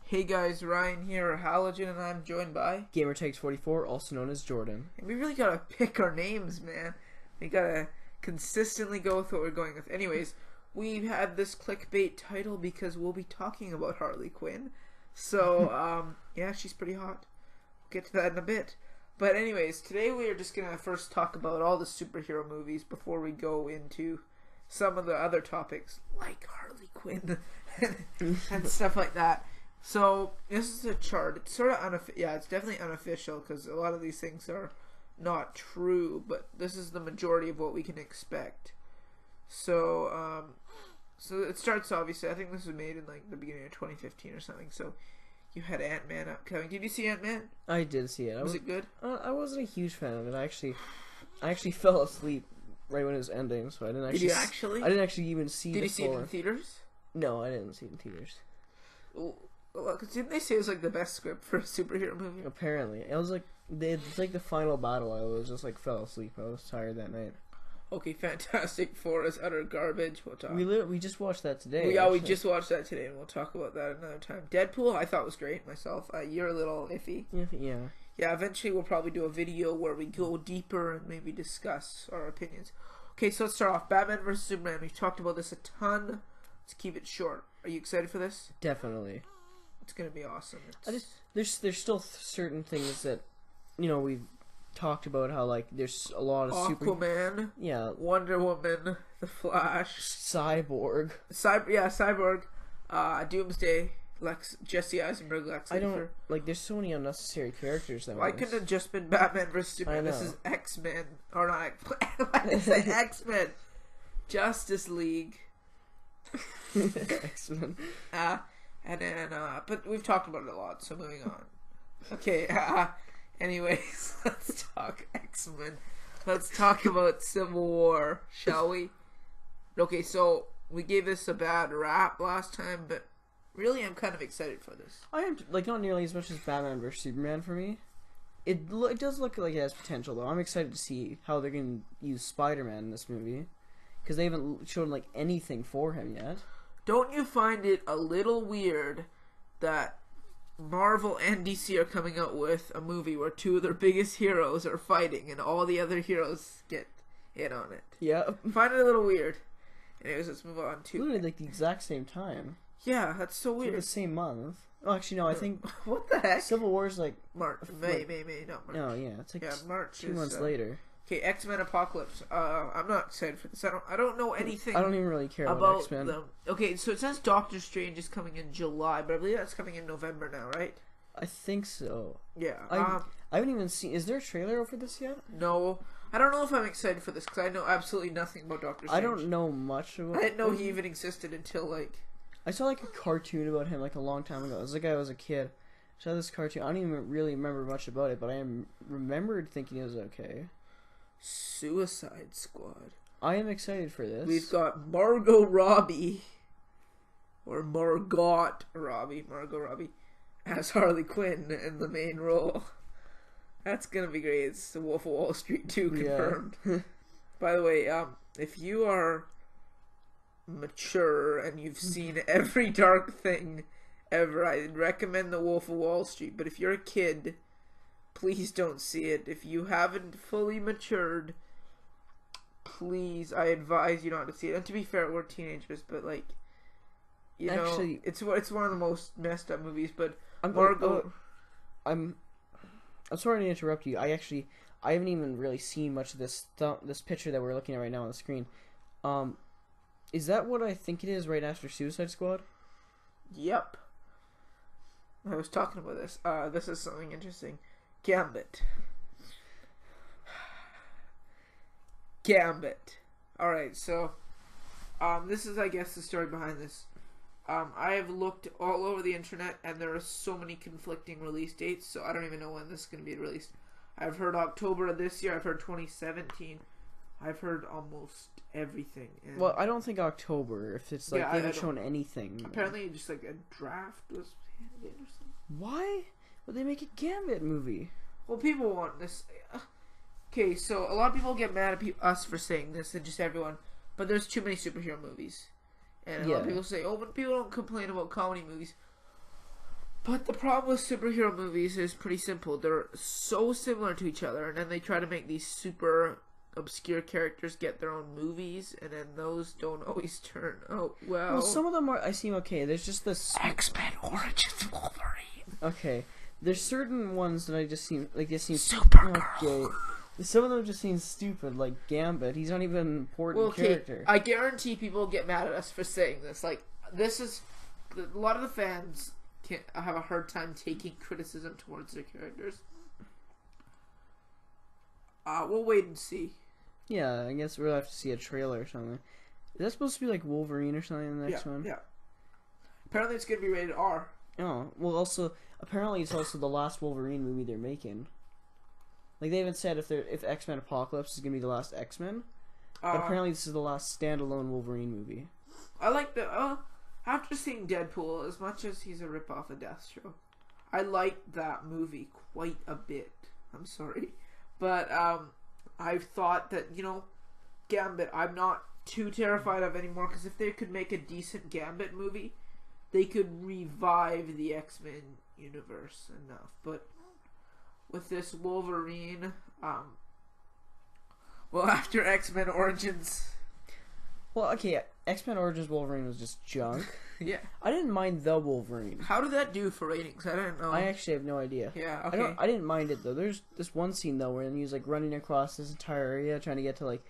Hey guys, Ryan here, Halogen, and I'm joined by GamerTakes44, also known as Jordan. And we really gotta pick our names, man. We gotta consistently go with what we're going with. Anyways, we've had this clickbait title because we'll be talking about Harley Quinn. So, yeah, she's pretty hot. We'll get to that in a bit. But anyways, today we are just gonna first talk about all the superhero movies before we go into some of the other topics, like Harley Quinn and stuff like that. So this is a chart. It's sort of it's definitely unofficial because a lot of these things are not true, but this is the majority of what we can expect. So so it starts, obviously, I think this was made in like the beginning of 2015 or something. So you had Ant-Man upcoming. Did you see Ant-Man? I did see it. Was it good? I wasn't a huge fan of it. I actually fell asleep right when it was ending, so I didn't actually. Did you actually? I didn't actually even see. Did you see it in theaters? No, I didn't see it in theaters. Well, didn't they say it was like the best script for a superhero movie? Apparently, it was like it's like the final battle. I was just like fell asleep. I was tired that night. Okay, Fantastic Four is utter garbage. We'll talk. We just watched that today. We just watched that today, and we'll talk about that another time. Deadpool, I thought was great myself. You're a little iffy. Yeah. Yeah, eventually we'll probably do a video where we go deeper and maybe discuss our opinions. Okay, so let's start off. Batman vs Superman. We've talked about this a ton. Let's keep it short. Are you excited for this? Definitely. It's gonna be awesome. There's still certain things that we've talked about, how like there's a lot of Aquaman, Wonder Woman, The Flash, Cyborg, Doomsday, Jesse Eisenberg, Lex Luthor. I don't like. There's so many unnecessary characters that. Why couldn't it have just been Batman vs Superman? This is X-Men, or not X-Men. Why did I say X-Men? Justice League. X-Men. And then, but we've talked about it a lot, so moving on. Okay, anyways, let's talk X-Men. Let's talk about Civil War, shall we? Okay, so we gave this a bad rap last time, but really I'm kind of excited for this. I am, like, not nearly as much as Batman vs Superman for me. It does look like it has potential, though. I'm excited to see how they're going to use Spider-Man in this movie, because they haven't shown, like, anything for him yet. Don't you find it a little weird that Marvel and DC are coming out with a movie where two of their biggest heroes are fighting and all the other heroes get in on it? Yeah. Find it a little weird. Anyways, let's move on to... Literally, like, the exact same time. Yeah, that's so weird. It's the same month. Oh, actually, no, I think... What the heck? Civil War's like... May, not March. No, yeah, it's like March 2 months later. Okay, X-Men Apocalypse. I'm not excited for this. I don't know anything. I don't even really care about X-Men. Them. Okay, so it says Doctor Strange is coming in July, but I believe that's coming in November now, right? I think so. Yeah. I haven't even seen... Is there a trailer for this yet? No. I don't know if I'm excited for this, because I know absolutely nothing about Doctor Strange. I don't know much about... I didn't know he even existed until, like... I saw, like, a cartoon about him, like, a long time ago. It was like I was a kid. I saw this cartoon. I don't even really remember much about it, but I remembered thinking it was okay. Suicide Squad. I am excited for this. We've got Margot Robbie as Harley Quinn in the main role. That's gonna be great. It's the Wolf of Wall Street 2 confirmed. Yeah. By the way, if you are mature and you've seen every dark thing ever, I'd recommend the Wolf of Wall Street. But if you're a kid, please don't see it. If you haven't fully matured, please, I advise you not to see it. And to be fair, we're teenagers, but like, actually, it's one of the most messed up movies. But I'm sorry to interrupt you. I haven't even really seen much of this picture that we're looking at right now on the screen. Is that what I think it is right after Suicide Squad? Yep. I was talking about this. This is something interesting. Gambit. Alright, so this is, I guess, the story behind this. I have looked all over the internet and there are so many conflicting release dates, so I don't even know when this is going to be released. I've heard October of this year, I've heard 2017, I've heard almost everything. And well, I don't think October, if it's like they haven't shown anything. Apparently just like a draft was handed in or something. Why would they make a Gambit movie? Well, people want this. Okay, so a lot of people get mad at us for saying this, and just everyone, but there's too many superhero movies. And a lot of people say, oh, but people don't complain about comedy movies. But the problem with superhero movies is pretty simple. They're so similar to each other, and then they try to make these super obscure characters get their own movies, and then those don't always turn out well. Well, some of them I seem okay. There's just this X-Men Origins Wolverine. Okay, there's certain ones that I just seem like they seem Supergirl. okay. Some of them just seem stupid, like Gambit. He's not even an important character. I guarantee people get mad at us for saying this. Like, this is a lot of the fans have a hard time taking criticism towards their characters. We'll wait and see. Yeah, I guess we'll have to see a trailer or something. Is that supposed to be like Wolverine or something in the next one? Yeah. Apparently it's going to be rated R. Oh, well, also, apparently it's also the last Wolverine movie they're making. Like, they haven't said if X-Men Apocalypse is going to be the last X-Men, but apparently this is the last standalone Wolverine movie. I like after seeing Deadpool, as much as he's a ripoff of Deathstroke, I like that movie quite a bit. I'm sorry. But I've thought that, Gambit, I'm not too terrified of anymore, because if they could make a decent Gambit movie, they could revive the X-Men universe enough. But with this Wolverine, after X-Men Origins... Well, okay, X-Men Origins Wolverine was just junk. Yeah. I didn't mind the Wolverine. How did that do for ratings? I don't know. I actually have no idea. Yeah, okay. I didn't mind it, though. There's this one scene, though, where he was, like, running across this entire area trying to get to, like,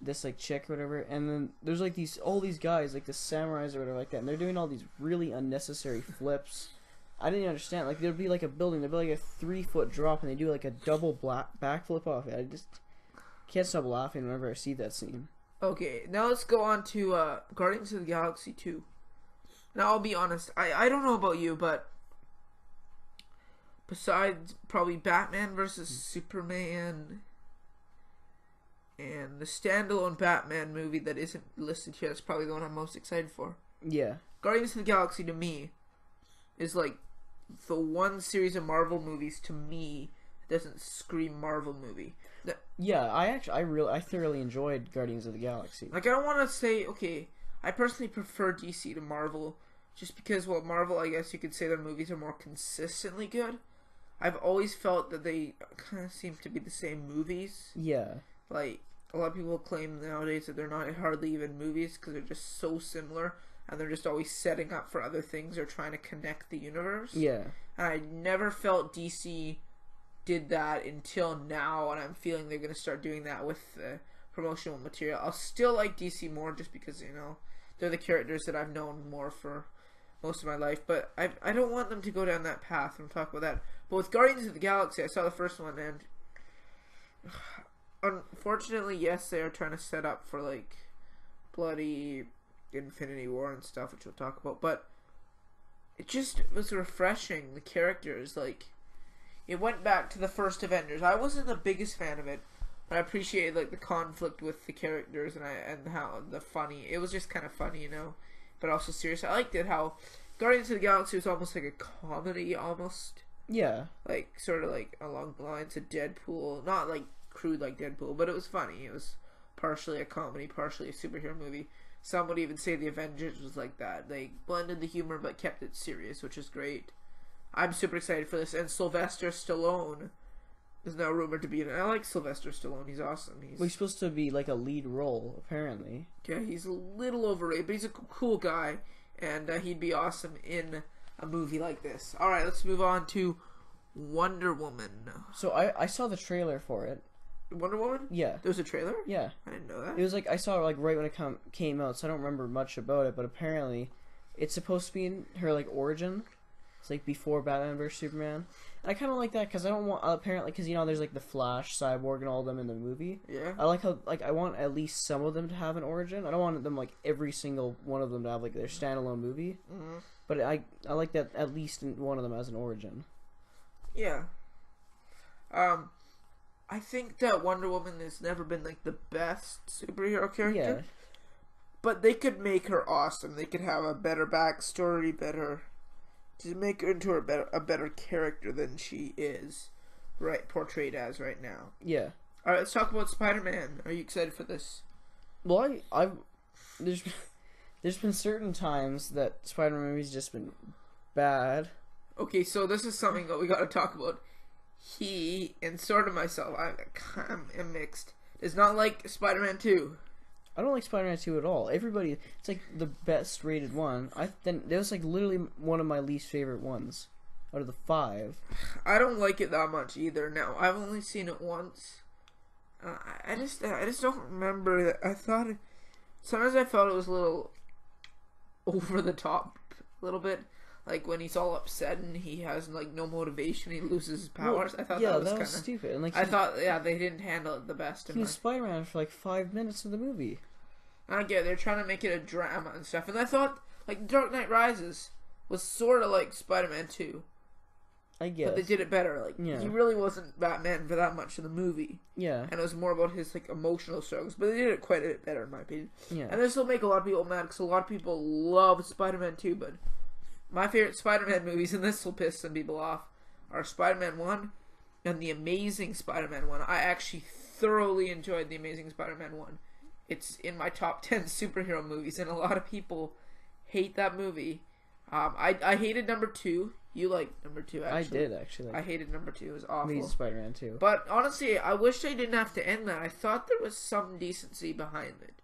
this, like, chick or whatever, and then there's, like, all these guys, like, the samurais or whatever like that, and they're doing all these really unnecessary flips. I didn't understand. Like, there'd be, like, a building, there'd be, like, a 3-foot drop, and they do, like, a double backflip off it. I just can't stop laughing whenever I see that scene. Okay, now let's go on to Guardians of the Galaxy 2. Now, I'll be honest, I don't know about you, but besides probably Batman vs. Superman and the standalone Batman movie that isn't listed here, that's probably the one I'm most excited for. Yeah. Guardians of the Galaxy, to me, is like the one series of Marvel movies, to me, doesn't scream Marvel movie. Yeah, I thoroughly enjoyed Guardians of the Galaxy. Like, I don't want to say, okay, I personally prefer DC to Marvel, just because, well, Marvel, I guess you could say their movies are more consistently good. I've always felt that they kind of seem to be the same movies. Yeah. Like, a lot of people claim nowadays that they're not hardly even movies, because they're just so similar, and they're just always setting up for other things or trying to connect the universe. Yeah. And I never felt DC did that until now, and I'm feeling they're going to start doing that with promotional material. I'll still like DC more just because, they're the characters that I've known more for most of my life, but I don't want them to go down that path. I'm talking about that. But with Guardians of the Galaxy, I saw the first one, and unfortunately, yes, they are trying to set up for, like, bloody Infinity War and stuff, which we'll talk about, but it just was refreshing. The characters, like, it went back to the first Avengers. I wasn't the biggest fan of it, but I appreciated, like, the conflict with the characters and how the funny. It was just kind of funny, but also serious. I liked it how Guardians of the Galaxy was almost like a comedy, almost. Yeah. Like, sort of like along the lines of Deadpool. Not like crude like Deadpool, but it was funny. It was partially a comedy, partially a superhero movie. Some would even say the Avengers was like that. They blended the humor but kept it serious, which is great. I'm super excited for this. And Sylvester Stallone is now rumored to be in it. I like Sylvester Stallone. He's awesome. He's supposed to be like a lead role, apparently. Yeah, he's a little overrated, but he's a cool guy. And he'd be awesome in a movie like this. Alright, let's move on to Wonder Woman. So I saw the trailer for it. Wonder Woman? Yeah. There was a trailer? Yeah. I didn't know that. It was like, I saw it like right when it came out, so I don't remember much about it, but apparently it's supposed to be in her like origin. It's like before Batman vs Superman. And I kind of like that because I don't want, apparently, because there's like the Flash, Cyborg, and all of them in the movie. Yeah. I like how, like, I want at least some of them to have an origin. I don't want them, like, every single one of them to have like their standalone movie. Mm-hmm. But I like that at least one of them has an origin. Yeah. I think that Wonder Woman has never been like the best superhero character. Yeah. But they could make her awesome. They could have a better backstory, to make her into a better character than she is portrayed as right now. Yeah. Alright, let's talk about Spider-Man. Are you excited for this? Well, there's been certain times that Spider-Man movies just been bad. Okay, so this is something that we got to talk about. He, and sort of myself, I'm mixed, does not like Spider-Man 2. I don't like Spider-Man 2 at all. Everybody, it's like the best rated one. That was like literally one of my least favorite ones out of the 5. I don't like it that much either. Now, I've only seen it once. I just don't remember that. Sometimes I felt it was a little over the top, a little bit. Like when he's all upset and he has like no motivation, he loses his powers. Well, I thought that was kind of stupid. And like I thought, they didn't handle it the best. He was Spider-Man for like 5 minutes of the movie. I get it. They're trying to make it a drama and stuff, and I thought like Dark Knight Rises was sort of like Spider-Man 2. I guess. But they did it better. Like he really wasn't Batman for that much of the movie. Yeah. And it was more about his like emotional struggles. But they did it quite a bit better in my opinion. Yeah. And this will make a lot of people mad because a lot of people love Spider-Man 2, but my favorite Spider-Man movies, and this will piss some people off, are Spider-Man 1 and The Amazing Spider-Man 1. I actually thoroughly enjoyed The Amazing Spider-Man 1. It's in my top 10 superhero movies, and a lot of people hate that movie. I hated number 2. You liked number 2, actually. I did, actually. I hated number 2. It was awful. Amazing Spider-Man 2. But honestly, I wish they didn't have to end that. I thought there was some decency behind it.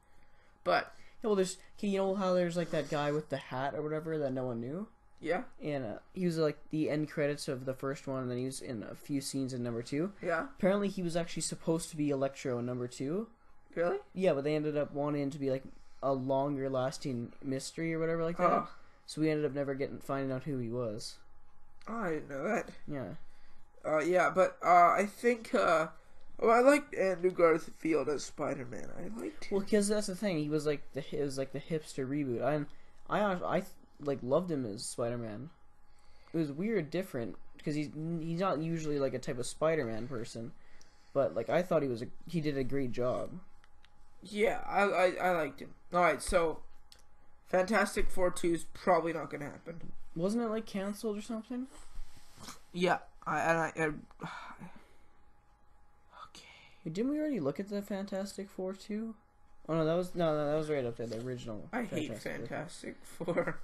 But yeah, well, you know how there's like that guy with the hat or whatever that no one knew? Yeah. And he was like the end credits of the first one, and then he was in a few scenes in number 2. Yeah. Apparently, he was actually supposed to be Electro in number 2. Really? Yeah, but they ended up wanting him to be like a longer lasting mystery or whatever like that. Oh. So we ended up never finding out who he was. Oh, I didn't know that. Yeah. Yeah, but I think I liked Andrew Garfield as Spider-Man. I liked him. Well, because that's the thing. He was like the hipster reboot. I like loved him as Spider-Man. It was weird, different because he's not usually like a type of Spider-Man person, but like I thought he did a great job. Yeah, I liked him. All right, so Fantastic Four 2 is probably not going to happen. Wasn't it like canceled or something? Yeah, okay. Didn't we already look at the Fantastic Four 2? Oh no, that was right up there, the original. I hate Fantastic Four.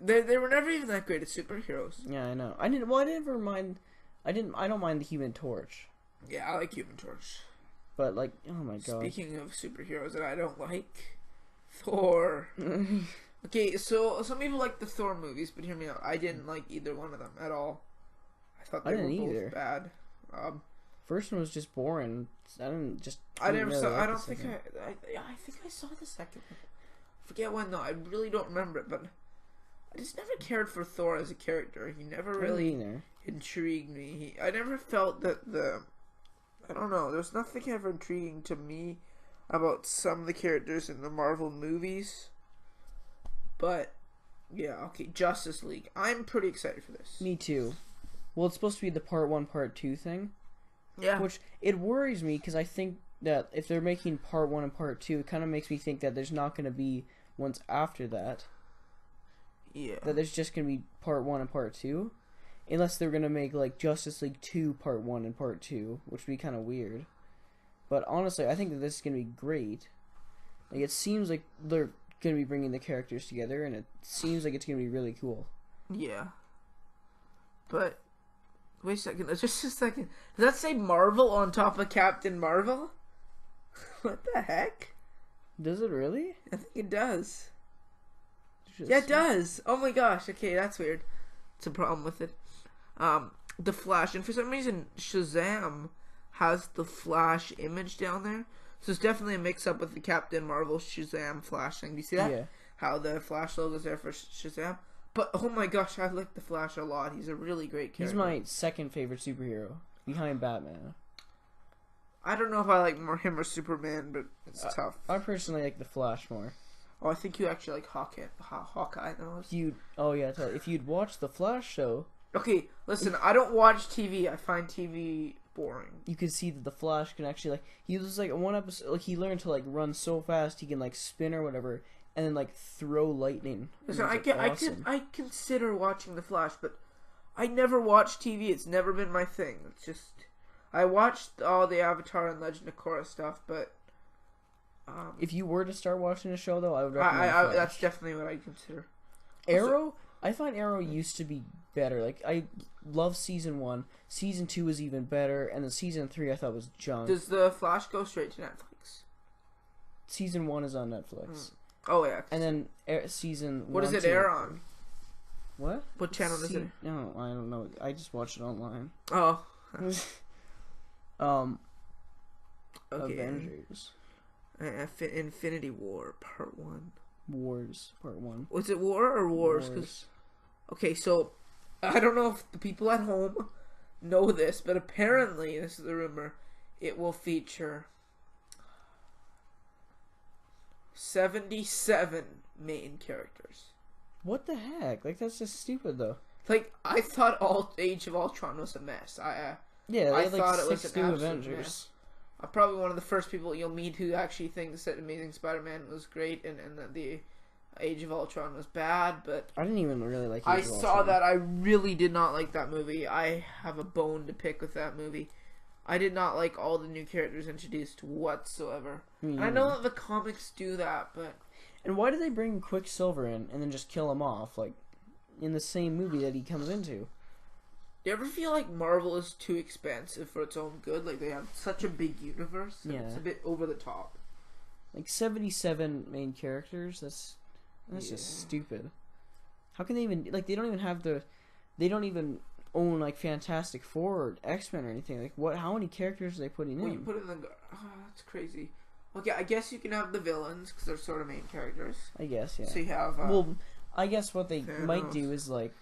They were never even that great at superheroes. Yeah, I know. I don't mind the Human Torch. Yeah, I like Human Torch. But like, oh my god. Speaking of superheroes that I don't like, Thor. Okay, so some people like the Thor movies, but hear me out. I didn't like either one of them at all. I thought they were both bad. First one was just boring. I think I saw the second one. Forget when though. I really don't remember it, but I just never cared for Thor as a character. He never really intrigued me. I never felt that I don't know. There's nothing ever intriguing to me about some of the characters in the Marvel movies. But yeah, okay, Justice League. I'm pretty excited for this. Me too. Well, it's supposed to be the part 1, part 2 thing. Yeah. Which it worries me because I think that if they're making part 1 and part 2, it kind of makes me think that there's not going to be ones after that. Yeah. That there's just going to be part 1 and part 2. Unless they're going to make like Justice League 2 part 1 and part 2, which would be kind of weird. But honestly, I think that this is going to be great. Like, it seems like they're going to be bringing the characters together, and it seems like it's going to be really cool. Yeah. But wait a second, just a second. Does that say Marvel on top of Captain Marvel? What the heck? Does it really? I think it does. Yeah, it does. Oh my gosh. Okay, that's weird. It's a problem with it. The Flash, and for some reason Shazam has the Flash image down there. So it's definitely a mix-up with the Captain Marvel Shazam Flash thing. Do you see that? Yeah. How the Flash logo's there for Shazam? But, oh my gosh, I like the Flash a lot. He's a really great character. He's my second favorite superhero, behind Batman. I don't know if I like more him or Superman, but it's tough. I personally like the Flash more. Oh, I think you actually like Hawkeye. No, if you'd watch the Flash show... Okay, listen, I don't watch TV. I find TV boring. You can see that the Flash can actually, like, he was, like, one episode, like, he learned to, like, run so fast he can, like, spin or whatever, and then, like, throw lightning. Listen, awesome. I consider watching the Flash, but I never watch TV. It's never been my thing. It's just, I watched all the Avatar and Legend of Korra stuff, but if you were to start watching a show, though, I would recommend Flash. That's definitely what I consider. Arrow, I find Arrow used to be better. Like, I love season 1. Season 2 was even better, and then season 3 I thought was junk. Does the Flash go straight to Netflix? Season 1 is on Netflix. Oh yeah. And then season. What does it air on? What? What channel does it? No, I don't know. I just watched it online. Oh. Okay. Avengers. Infinity War Part 1. Wars Part 1. Was it War or Wars? Wars. Okay, so I don't know if the people at home know this, but apparently, this is a rumor, it will feature 77 main characters. What the heck? Like, that's just stupid, though. Like, I thought Age of Ultron was a mess. I thought it was an new absolute Avengers. mess. I'm probably one of the first people you'll meet who actually thinks that Amazing Spider-Man was great and that the Age of Ultron was bad, but I didn't even really like I Age of saw Ultron. that. I really did not like that movie. I have a bone to pick with that movie. I did not like all the new characters introduced whatsoever. And I know that the comics do that, but... And why do they bring Quicksilver in and then just kill him off, like, in the same movie that he comes into? Do you ever feel like Marvel is too expansive for its own good? Like, they have such a big universe, and it's a bit over the top. Like, 77 main characters? That's just stupid. How can they even... Like, they don't even have the... They don't even own, like, Fantastic Four or X-Men or anything. Like, what? How many characters are they putting in? Well, you put it in the... Oh, that's crazy. Okay, I guess you can have the villains, because they're sort of main characters. I guess, yeah. So you have... well, I guess what they Thanos. might do is, like,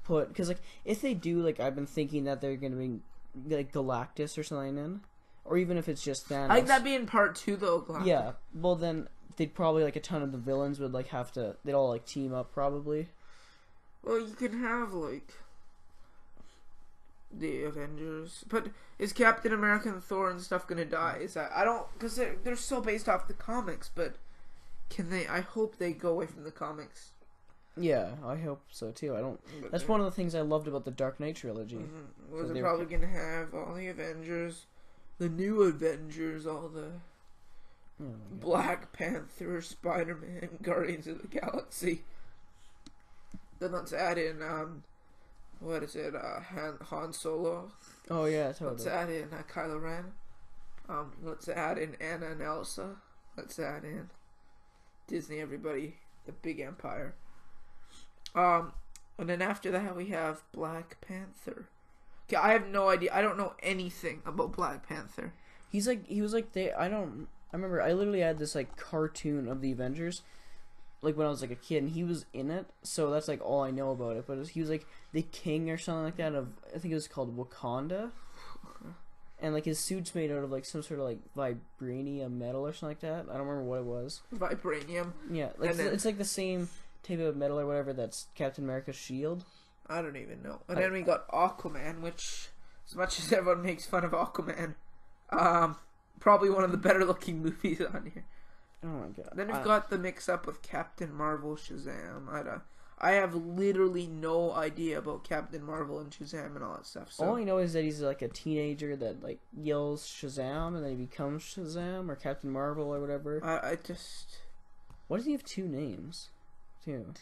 put... Because, like, if they do, like, I've been thinking that they're going to be, like, Galactus or something in. Or even if it's just Thanos. I think that'd be in part 2, though, Galactus. Yeah, well, then they'd probably, like, a ton of the villains would, like, have to... They'd all, like, team up, probably. Well, you can have, like... the Avengers, but is Captain America and Thor and stuff gonna die? Is that I don't because they're so based off the comics, but can they? I hope they go away from the comics. Yeah, I hope so too. I don't. That's one of the things I loved about the Dark Knight trilogy. Mm-hmm. Well, they're probably gonna have all the Avengers, the new Avengers, all the Black Panther, Spider-Man, Guardians of the Galaxy. Then let's add in what is it? Han Solo. Oh yeah, totally. Let's add in Kylo Ren. Let's add in Anna and Elsa. Let's add in Disney. Everybody, the big empire. And then after that we have Black Panther. Okay, I have no idea. I don't know anything about Black Panther. He was like I remember I literally had this like cartoon of the Avengers. Like when I was like a kid, and he was in it, so that's like all I know about it. But he was like the king or something like that of I think it was called Wakanda, and like his suit's made out of like some sort of like vibranium metal or something like that. I don't remember what it was. Vibranium. Yeah, like it's like the same type of metal or whatever that's Captain America's shield. I don't even know. And then we got Aquaman, which as much as everyone makes fun of Aquaman, probably one of the better looking movies on here. Oh my god. Then we've got the mix up with Captain Marvel, Shazam. I have literally no idea about Captain Marvel and Shazam and all that stuff. So. All I know is that he's like a teenager that like yells Shazam and then he becomes Shazam or Captain Marvel or whatever. I just... Why does he have two names? Too.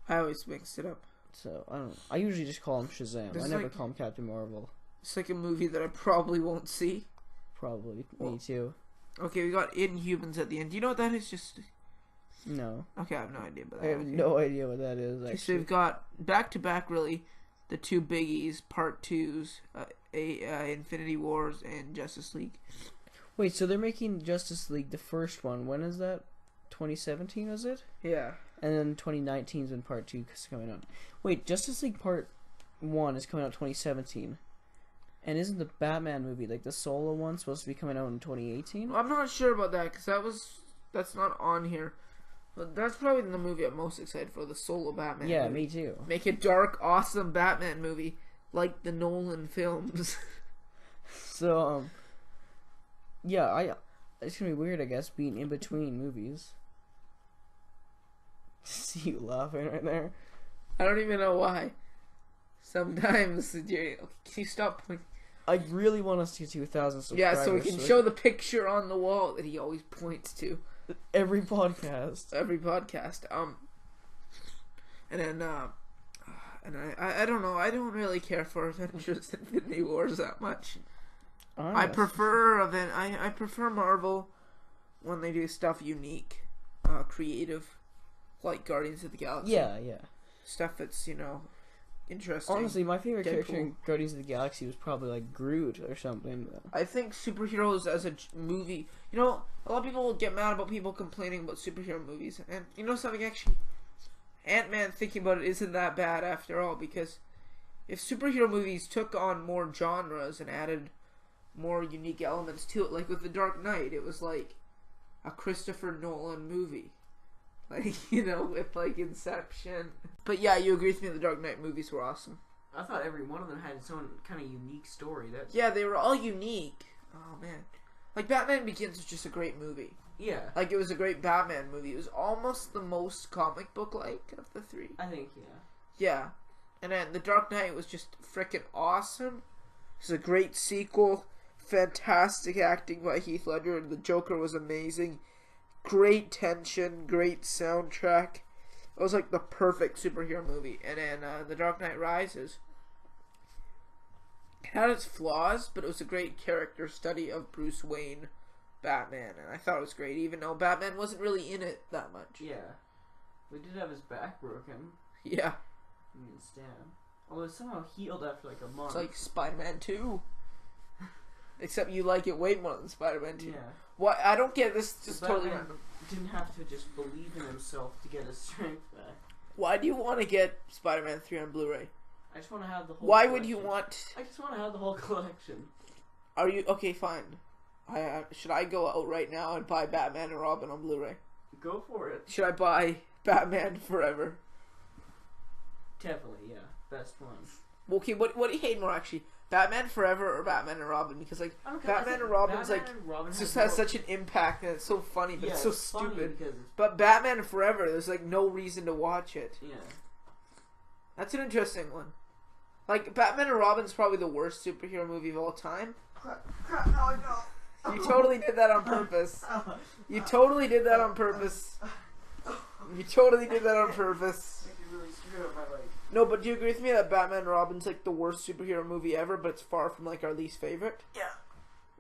I always mix it up. So, I don't know. I usually just call him Shazam. I never call him Captain Marvel. It's like a movie that I probably won't see. Probably. Me too. Okay, we got Inhumans at the end. Do you know what that is? Just no. Okay, I have no idea about that. I have no idea what that is. Actually, so we've got back to back, really, the two biggies, part 2s, Infinity Wars and Justice League. Wait, so they're making Justice League the first one. When is that? 2017 was it? Yeah. And then 2019 is when part 2 is coming out. Wait, Justice League part 1 is coming out 2017. And isn't the Batman movie, like the solo one, supposed to be coming out in 2018? Well, I'm not sure about that, because that's not on here. But that's probably the movie I'm most excited for, the solo Batman Yeah, movie. me too. Make a dark, awesome Batman movie, like the Nolan films. So, yeah, it's gonna be weird, I guess, being in between movies. See you laughing right there. I don't even know why. Sometimes, can you stop pointing? I really want us to get to 1,000 subscribers. Yeah, so we can show the picture on the wall that he always points to. Every podcast. And then, And I don't know. I don't really care for Avengers Infinity Wars that much. I prefer I prefer Marvel when they do stuff unique, creative, like Guardians of the Galaxy. Yeah. Stuff that's, you know, interesting. Honestly, my favorite character in Guardians of the Galaxy was probably like Groot or something. I think superheroes as a movie, you know, a lot of people will get mad about people complaining about superhero movies, and you know something, actually, Ant-Man, thinking about it, isn't that bad after all, because if superhero movies took on more genres and added more unique elements to it, like with The Dark Knight, it was like a Christopher Nolan movie. Like, you know, with like Inception. But yeah, you agree with me, the Dark Knight movies were awesome. I thought every one of them had its own kind of unique story. Yeah, they were all unique. Oh man. Like Batman Begins was just a great movie. Yeah. Like, it was a great Batman movie. It was almost the most comic book-like of the three. I think, yeah. Yeah. And then The Dark Knight was just freaking awesome. It was a great sequel. Fantastic acting by Heath Ledger, and the Joker was amazing. Great tension, great soundtrack. It was like the perfect superhero movie. And then The Dark Knight Rises, it had its flaws, but it was a great character study of Bruce Wayne, Batman, and I thought it was great, even though Batman wasn't really in it that much. Yeah. We did have his back broken. Yeah. I mean, stab. Although it somehow healed after like a month. It's like Spider-Man 2. Except you like it way more than Spider-Man 2. Yeah. Why? I don't get this. Just Batman totally random. Didn't have to just believe in himself to get his strength back. Why do you want to get Spider-Man 3 on Blu-ray? I just want to have the whole Why collection. would you want... I just want to have the whole collection. Are you... Okay, fine. Should I go out right now and buy Batman and Robin on Blu-ray? Go for it. Should I buy Batman Forever? Definitely, yeah. Best one. Okay, what do you hate more, actually? Batman Forever or Batman and Robin? Because, like, Batman and Robin's, like, just has such an impact, and it's so funny, but it's so stupid. But Batman Forever, there's, like, no reason to watch it. Yeah. That's an interesting one. Like, Batman and Robin's probably the worst superhero movie of all time. You totally did that on purpose. You totally did that on purpose. You totally did that on purpose. No, but do you agree with me that Batman and Robin's like the worst superhero movie ever, but it's far from like our least favorite? Yeah.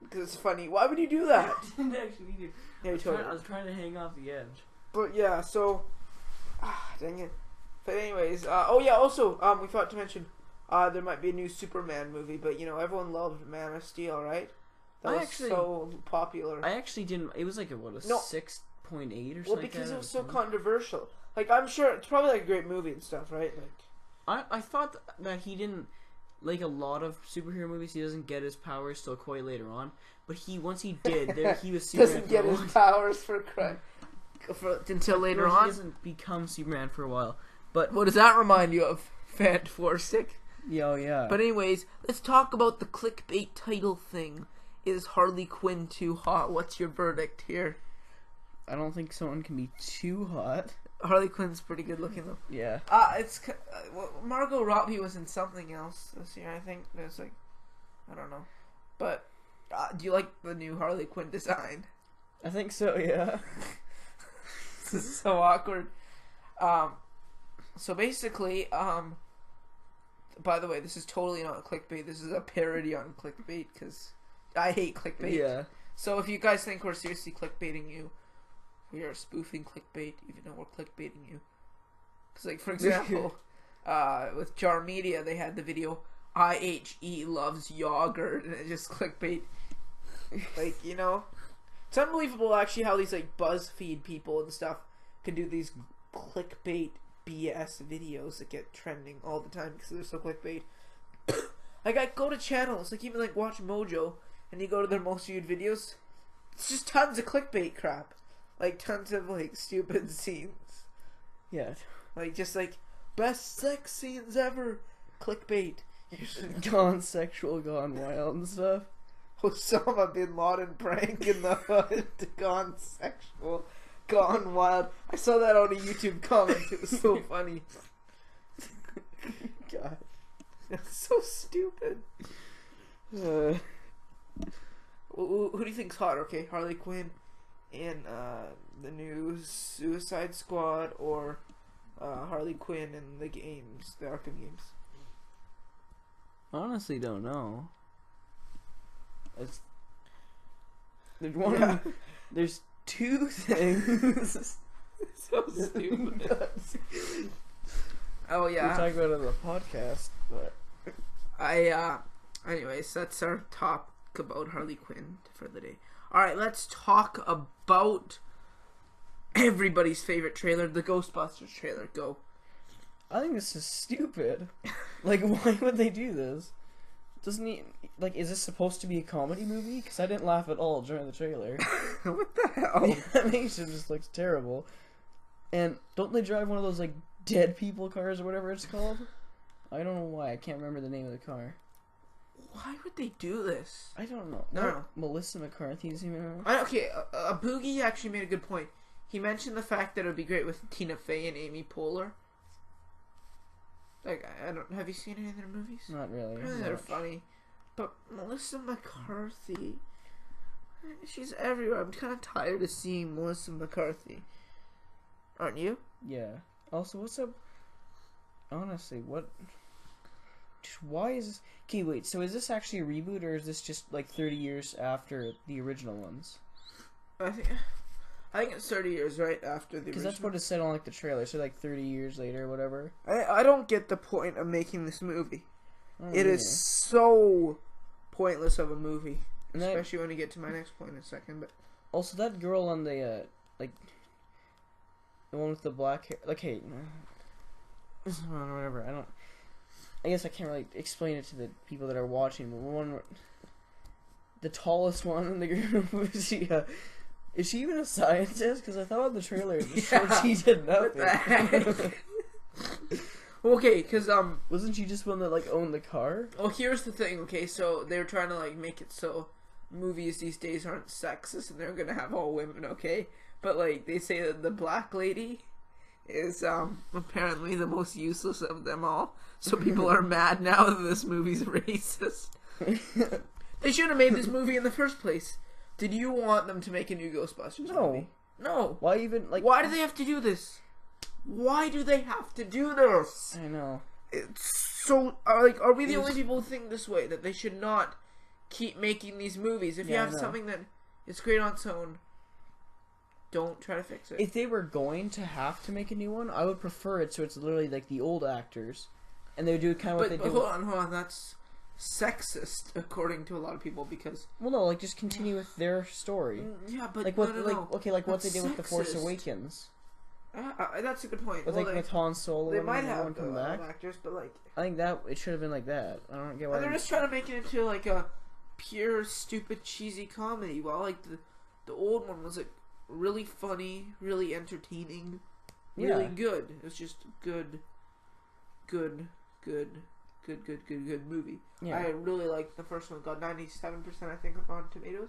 Because it's funny. Why would you do that? I didn't actually mean to. Yeah, you totally. I was trying to hang off the edge. But yeah, so... dang it. But anyways, oh yeah, also, we forgot to mention, there might be a new Superman movie, but you know, everyone loved Man of Steel, right? That was so popular. I actually didn't... It was like a 6.8 or something. Well, because it was so controversial. Like, I'm sure it's probably like a great movie and stuff, right? Like, I thought that he didn't, like a lot of superhero movies, he doesn't get his powers till quite later on. But once he did, he was Superman. Doesn't get his powers until later on. He doesn't become Superman for a while. But what does that remind you of? Fantastic. Yeah. But anyways, let's talk about the clickbait title thing. Is Harley Quinn too hot? What's your verdict here? I don't think someone can be too hot. Harley Quinn's pretty good looking though. Yeah. Margot Robbie was in something else this year. I think there's like, I don't know, but do you like the new Harley Quinn design? I think so. Yeah. This is so awkward. So basically, by the way, this is totally not clickbait. This is a parody on clickbait because I hate clickbait. Yeah. So if you guys think we're seriously clickbaiting you, we are spoofing clickbait, even though we're clickbaiting you. Because, like, for example, with Jar Media, they had the video, IHE loves yogurt, and it just clickbait. Like, you know? It's unbelievable, actually, how these, like, BuzzFeed people and stuff can do these clickbait BS videos that get trending all the time because they're so clickbait. Like, I go to channels, like, even, like, Watch Mojo, and you go to their most viewed videos, it's just tons of clickbait crap. Like, tons of, like, stupid scenes. Yeah. Like, just, like, best sex scenes ever. Clickbait. Gone sexual, gone wild and stuff. Osama bin Laden prank in the hood. Gone sexual, gone wild. I saw that on a YouTube comment. It was so funny. God. That's so stupid. Who do you think's hotter? Okay, Harley Quinn in the new Suicide Squad, or Harley Quinn in the games, the Arkham games? Honestly, don't know. There's Yeah. There's two things. So stupid. Oh We yeah. talk about it on the podcast, but Anyways, that's our talk about Harley Quinn for the day. Alright, let's talk about everybody's favorite trailer, the Ghostbusters trailer. Go. I think this is stupid. Like, why would they do this? Doesn't he, like, is this supposed to be a comedy movie? Because I didn't laugh at all during the trailer. What the hell? The animation just looks terrible. And don't they drive one of those, like, dead people cars or whatever it's called? I don't know why. I can't remember the name of the car. Why would they do this? I don't know. No. Melissa McCarthy's even. Okay, Boogie actually made a good point. He mentioned the fact that it would be great with Tina Fey and Amy Poehler. Like, I don't. Have you seen any of their movies? Not really. Really, they're funny. But Melissa McCarthy, she's everywhere. I'm kind of tired of seeing Melissa McCarthy. Aren't you? Yeah. Also, what's up? Honestly, what? Why is this? Okay, wait. So is this actually a reboot, or is this just like 30 years after the original ones? I think it's 30 years right after the. Because that's what it said on like the trailer. So like 30 years later, or whatever. I don't get the point of making this movie. It either. is so pointless of a movie, And especially when we get to my next point in a second. But also, that girl on the like the one with the black hair. Like, hey, whatever. I guess I can't really explain it to the people that are watching. But the tallest one in the group is she. Is she even a scientist? Because I thought on the trailer it just showed she did nothing. What the heck? Okay, because wasn't she just one that like owned the car? Well, here's the thing. Okay, so they were trying to like make it so movies these days aren't sexist and they're gonna have all women. Okay, but like they say that the black lady is apparently the most useless of them all. So people are mad now that this movie's racist. They should have made this movie in the first place. Did you want them to make a new Ghostbusters movie? No. Why even like? Why do they have to do this? Why do they have to do this? I know. It's so like, are we the only people who think this way, that they should not keep making these movies? If you have something that is great on its own, don't try to fix it. If they were going to have to make a new one, I would prefer it so it's literally like the old actors, and they would do kind of what they do. Hold on, that's sexist according to a lot of people because. Well, no, like just continue with their story. Yeah, but like what, no. like what they did with the Force sexist. Awakens. That's a good point. With, like with Han Solo, they might and have come back. actors, but like I think that it should have been like that. I don't get why they're just trying to make it into like a pure, stupid, cheesy comedy. While like the old one was like really funny, really entertaining, really good. It was just good movie. Yeah. I really liked the first one. Got 97%, I think, on Tomatoes.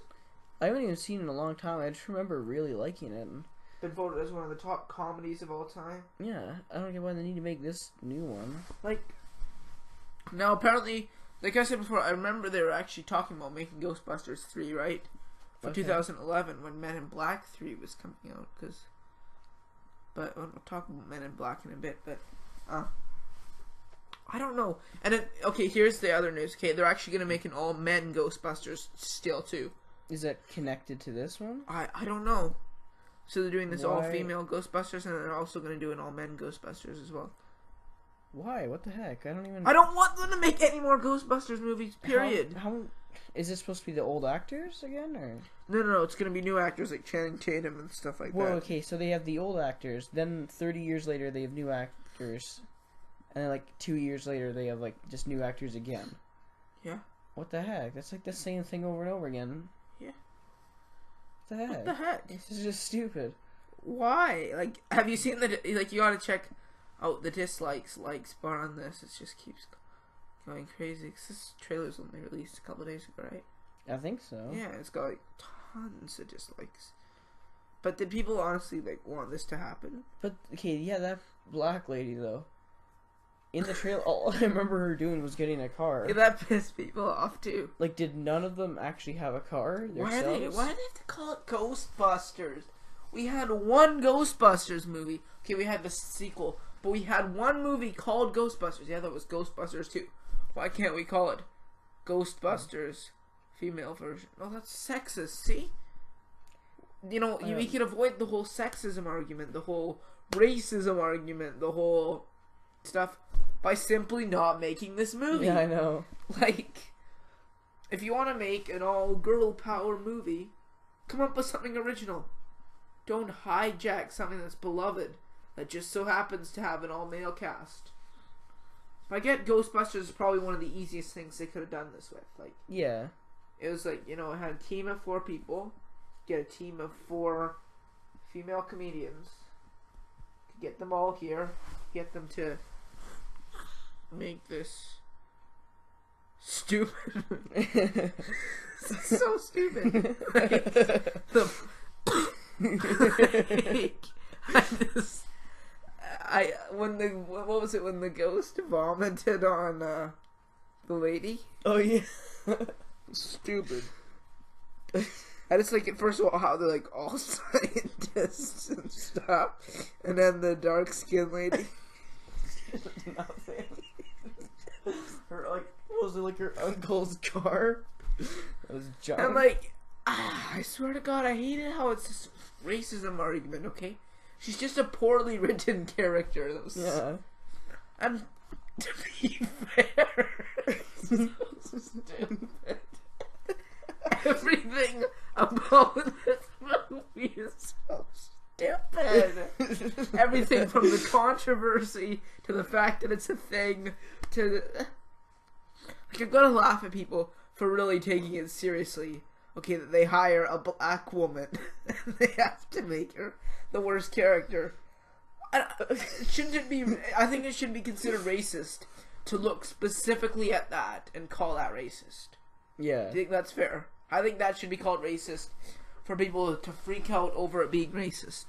I haven't even seen it in a long time. I just remember really liking it. And been voted as one of the top comedies of all time. yeah, I don't get why they need to make this new one. Like, now apparently, like I said before, I remember they were actually talking about making Ghostbusters 3, right? For 2011, when Men in Black 3 was coming out. But we'll talk about Men in Black in a bit. But I don't know. And then, okay, here's the other news. Okay, they're actually going to make an all-men Ghostbusters still, too. Is that connected to this one? I don't know. So they're doing this all-female Ghostbusters, and they're also going to do an all-men Ghostbusters as well. Why? What the heck? I don't want them to make any more Ghostbusters movies, period. How is this supposed to be the old actors again, or? No, it's going to be new actors like Channing Tatum and stuff like that. Well, okay, so they have the old actors, then 30 years later they have new actors, and then like 2 years later they have like just new actors again. Yeah. What the heck? That's like the same thing over and over again. Yeah. What the heck? This is just stupid. Why? Like, have you seen like, you gotta check out the likes bar on this. It just keeps going crazy. Cause this trailer's only released a couple of days ago, right? I think so. Yeah, it's got like tons of dislikes. But did people honestly like want this to happen? But okay, yeah, that black lady though. In the trailer, all I remember her doing was getting a car. Yeah, that pissed people off too. Like, did none of them actually have a car themselves? Why do they have to call it Ghostbusters? We had one Ghostbusters movie. Okay, we had the sequel, But we had one movie called Ghostbusters. Yeah, that was Ghostbusters 2. Why can't we call it Ghostbusters female version? Oh, that's sexist, see? You know, we could avoid the whole sexism argument, the whole racism argument, the whole stuff by simply not making this movie. Yeah, I know. Like, if you want to make an all-girl power movie, come up with something original. Don't hijack something that's beloved that just so happens to have an all-male cast. I get Ghostbusters is probably one of the easiest things they could have done this with. Like, yeah. It was like, you know, it had a team of 4 people. Get a team of 4 female comedians. Get them all here. Get them to make this stupid. It's so stupid. What was it when the ghost vomited on the lady? Oh yeah. Stupid. I just like it. First of all, how they're like all scientists and stuff, and then the dark skinned lady. Nothing. Her was it like her uncle's car? That was junk. I'm like, I swear to God, I hate it how it's this racism argument. Okay, she's just a poorly written character. That was, yeah. And to be fair, so stupid. Everything about this movie is so stupid. Everything from the controversy to the fact that it's a thing to like, I've got to laugh at people for really taking it seriously. Okay, that they hire a black woman and they have to make her the worst character. Shouldn't it be? I think it should be considered racist to look specifically at that and call that racist. Yeah. I think that's fair. I think that should be called racist for people to freak out over it being racist.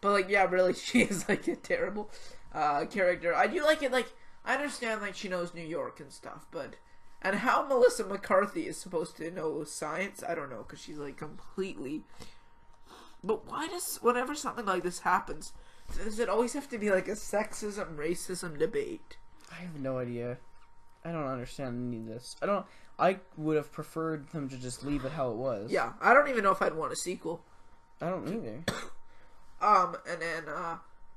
But like, yeah, really, she is like a terrible character. I do like it. Like, I understand like she knows New York and stuff, but and how Melissa McCarthy is supposed to know science, I don't know, because she's like completely. But why does whenever something like this happens, does it always have to be like a sexism, racism debate? I have no idea. I don't understand any of this. I would have preferred them to just leave it how it was. Yeah, I don't even know if I'd want a sequel. I don't either. And then,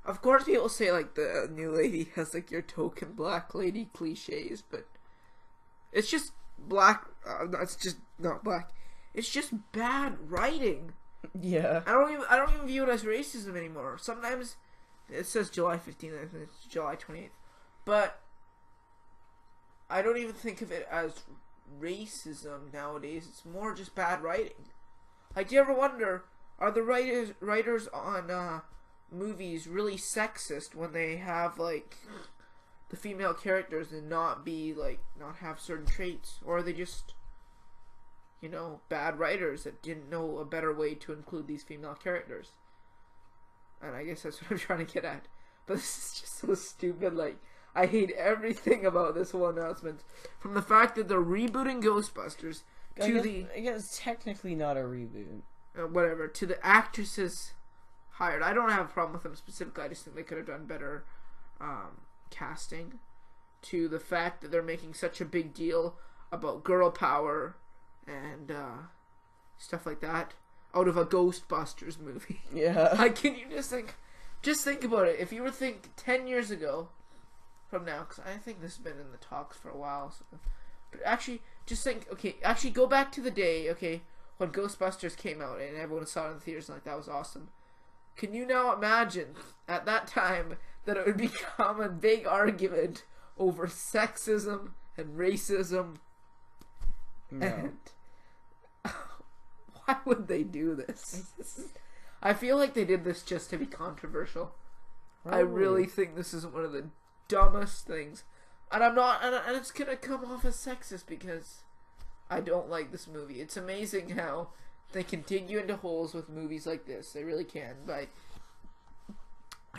of course people say, like, the new lady has, like, your token black lady cliches, but it's just black, it's just not black. It's just bad writing. Yeah. I don't even view it as racism anymore. Sometimes, it says July 15th, I think it's July 28th, but I don't even think of it as racism nowadays. It's more just bad writing. Like, do you ever wonder, are the writers on movies really sexist when they have like the female characters and not have certain traits, or are they just, you know, bad writers that didn't know a better way to include these female characters? And I guess that's what I'm trying to get at. But this is just so stupid. Like, I hate everything about this whole announcement. From the fact that they're rebooting Ghostbusters I guess it's technically not a reboot. Whatever, to the actresses hired. I don't have a problem with them specifically. I just think they could have done better casting. To the fact that they're making such a big deal about girl power and stuff like that out of a Ghostbusters movie. Yeah. Like, can you just think about it. If you were to think 10 years ago from now, because I think this has been in the talks for a while. So. But actually, just think, okay, actually go back to the day, okay, when Ghostbusters came out and everyone saw it in the theaters and like, that was awesome. Can you now imagine at that time that it would become a big argument over sexism and racism? No. And why would they do this? I feel like they did this just to be controversial. Probably. I really think this is one of the dumbest things. And I'm not, and it's gonna come off as sexist because I don't like this movie. It's amazing how they can dig you into holes with movies like this. They really can. But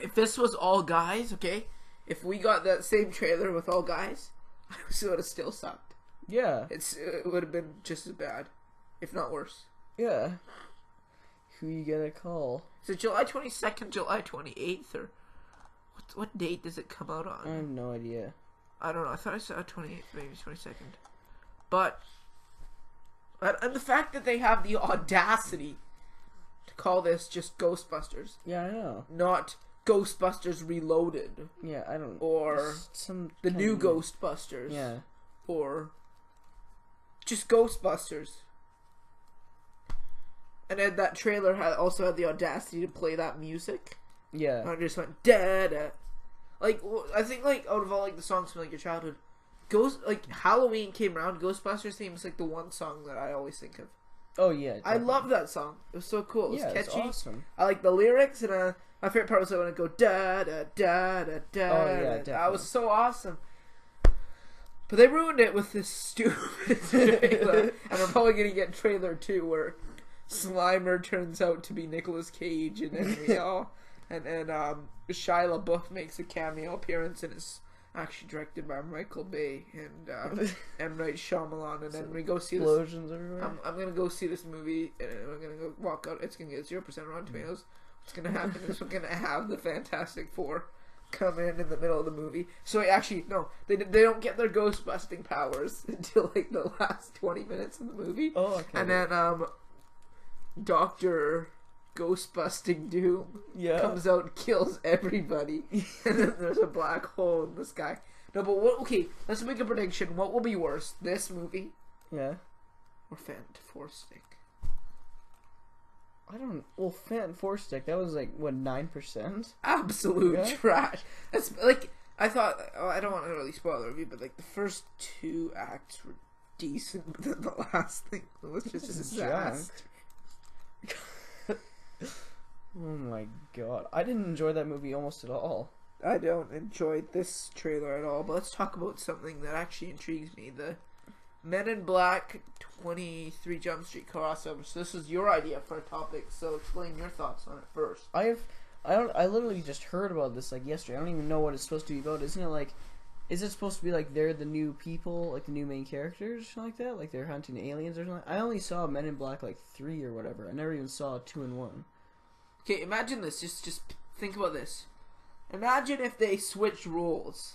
if this was all guys, okay, if we got that same trailer with all guys, I would have still sucked. Yeah. It would have been just as bad, if not worse. Yeah. Who you gonna call? Is it July 22nd, July 28th, or What date does it come out I on? have no idea. I don't know. I thought I saw 28th, maybe 22nd. But and the fact that they have the audacity to call this just Ghostbusters, Yeah, I know. not Ghostbusters Reloaded, Yeah, I don't. or some the kind new of- Ghostbusters, Yeah. or just Ghostbusters. And then that trailer also had the audacity to play that music. Yeah. And I just went da da. Like, I think like out of all like the songs from like your childhood, Halloween came around. Ghostbusters theme is like the one song that I always think of. Oh yeah. I love that song. It was so cool. It was Yeah, catchy. it's awesome. I like the lyrics, and my favorite part was when it go da da da da da. Oh, yeah, That definitely. was so awesome. But they ruined it with this stupid trailer, and we're probably gonna get trailer 2 where Slimer turns out to be Nicolas Cage, and then Shia LaBeouf makes a cameo appearance, and it's actually directed by Michael Bay and M. Night Shyamalan, and then we go see this. Explosions everywhere. I'm gonna go see this movie, and I'm gonna go walk out. It's gonna get 0% Rotten Tomatoes. What's gonna happen is we're gonna have the Fantastic Four come in the middle of the movie. So actually, no, they don't get their ghost busting powers until like the last 20 minutes of the movie. Oh, okay. And then Dr. Ghostbusting Doom comes out and kills everybody. And then there's a black hole in the sky. No, but okay, let's make a prediction. What will be worse, this movie Yeah. or Fantastic? I don't. Well, Phantom Force Stick. That was like what 9%. Absolute trash. That's like I thought. I don't want to really spoil the review, but like the first 2 acts were decent, but then the last thing was just a disaster. Oh my god, I didn't enjoy that movie almost at all. I don't enjoy this trailer at all. But let's talk about something that actually intrigues me: the Men in Black 23 Jump Street crossover. So this is your idea for a topic. So explain your thoughts on it first. I literally just heard about this like yesterday. I don't even know what it's supposed to be about. Isn't it like, is it supposed to be like they're the new people, like the new main characters, or something like that? Like they're hunting aliens or something? I only saw Men in Black like 3 or whatever. I never even saw 2 and 1. Okay, imagine this. Just think about this. Imagine if they switched roles.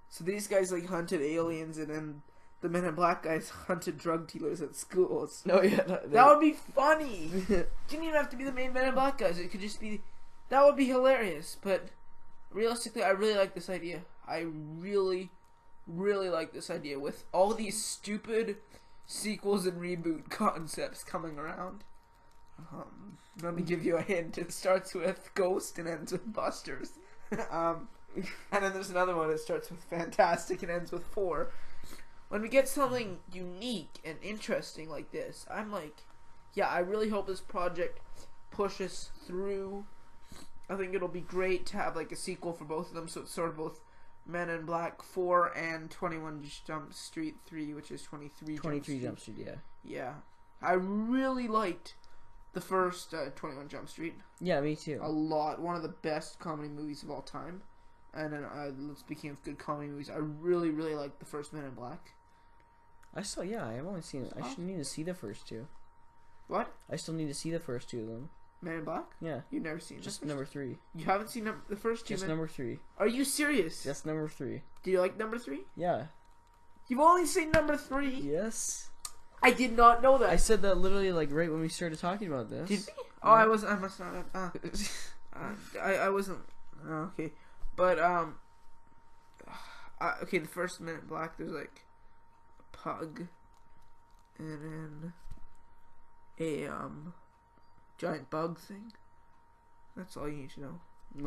So these guys like hunted aliens, and then the Men in Black guys hunted drug dealers at schools. No, yeah, That would be funny. Didn't even have to be the main Men in Black guys. It could just be. That would be hilarious. But realistically, I really like this idea. I really, really like this idea with all these stupid sequels and reboot concepts coming around. Let me give you a hint. It starts with Ghost and ends with Busters. And then there's another one that starts with Fantastic and ends with 4. When we get something unique and interesting like this, I'm like, yeah, I really hope this project pushes through. I think it'll be great to have like a sequel for both of them, so it's sort of both Men in Black 4 and 21 Jump Street 3, which is 23 Jump Street, yeah. Yeah. I really liked the first 21 Jump Street Yeah, me too. a lot. One of the best comedy movies of all time. And then, speaking of good comedy movies, I really, really liked the first Men in Black. I have only seen it. I should need to see the first 2. What? I still need to see the first 2 of them. Men in Black? Yeah. You've never seen Just the first? number 3. You haven't seen the first 2? Just number 3. Are you serious? Just number 3. Do you like number 3? Yeah. You've only seen number 3? Yes. I did not know that. I said that literally like right when we started talking about this. Did we? Oh, Yeah. I must not have. I wasn't. Okay. But, okay, the first Men in Black, there's like a pug. And then a, giant bug thing. That's all you need to know.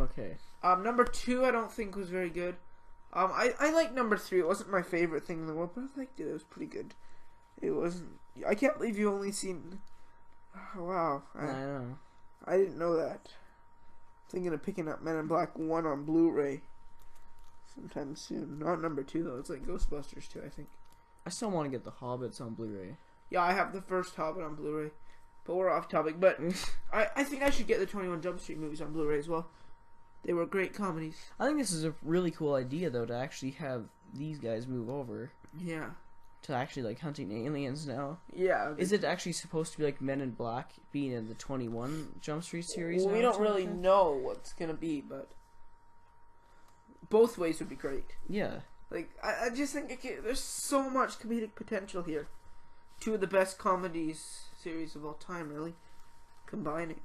Okay. Number 2 I don't think was very good. I like number 3. It wasn't my favorite thing in the world, but I liked it. It was pretty good. It wasn't. I can't believe you only seen. Oh, wow. I know. I didn't know that. Thinking of picking up Men in Black 1 on Blu-ray sometime soon. Not number 2 though. It's like Ghostbusters 2, I think. I still want to get the Hobbits on Blu-ray. Yeah, I have the first Hobbit on Blu-ray. But we're off topic. But I think I should get the 21 Jump Street movies on Blu-ray as well. They were great comedies. I think this is a really cool idea though, to actually have these guys move over Yeah. to actually like hunting aliens now. Yeah. Is it actually supposed to be like Men in Black being in the 21 Jump Street series? Well, we now or don't really something? know what's gonna be, but both ways would be great. Yeah. Like, I just think there's so much comedic potential here. Two of the best comedies series of all time, really. Combining.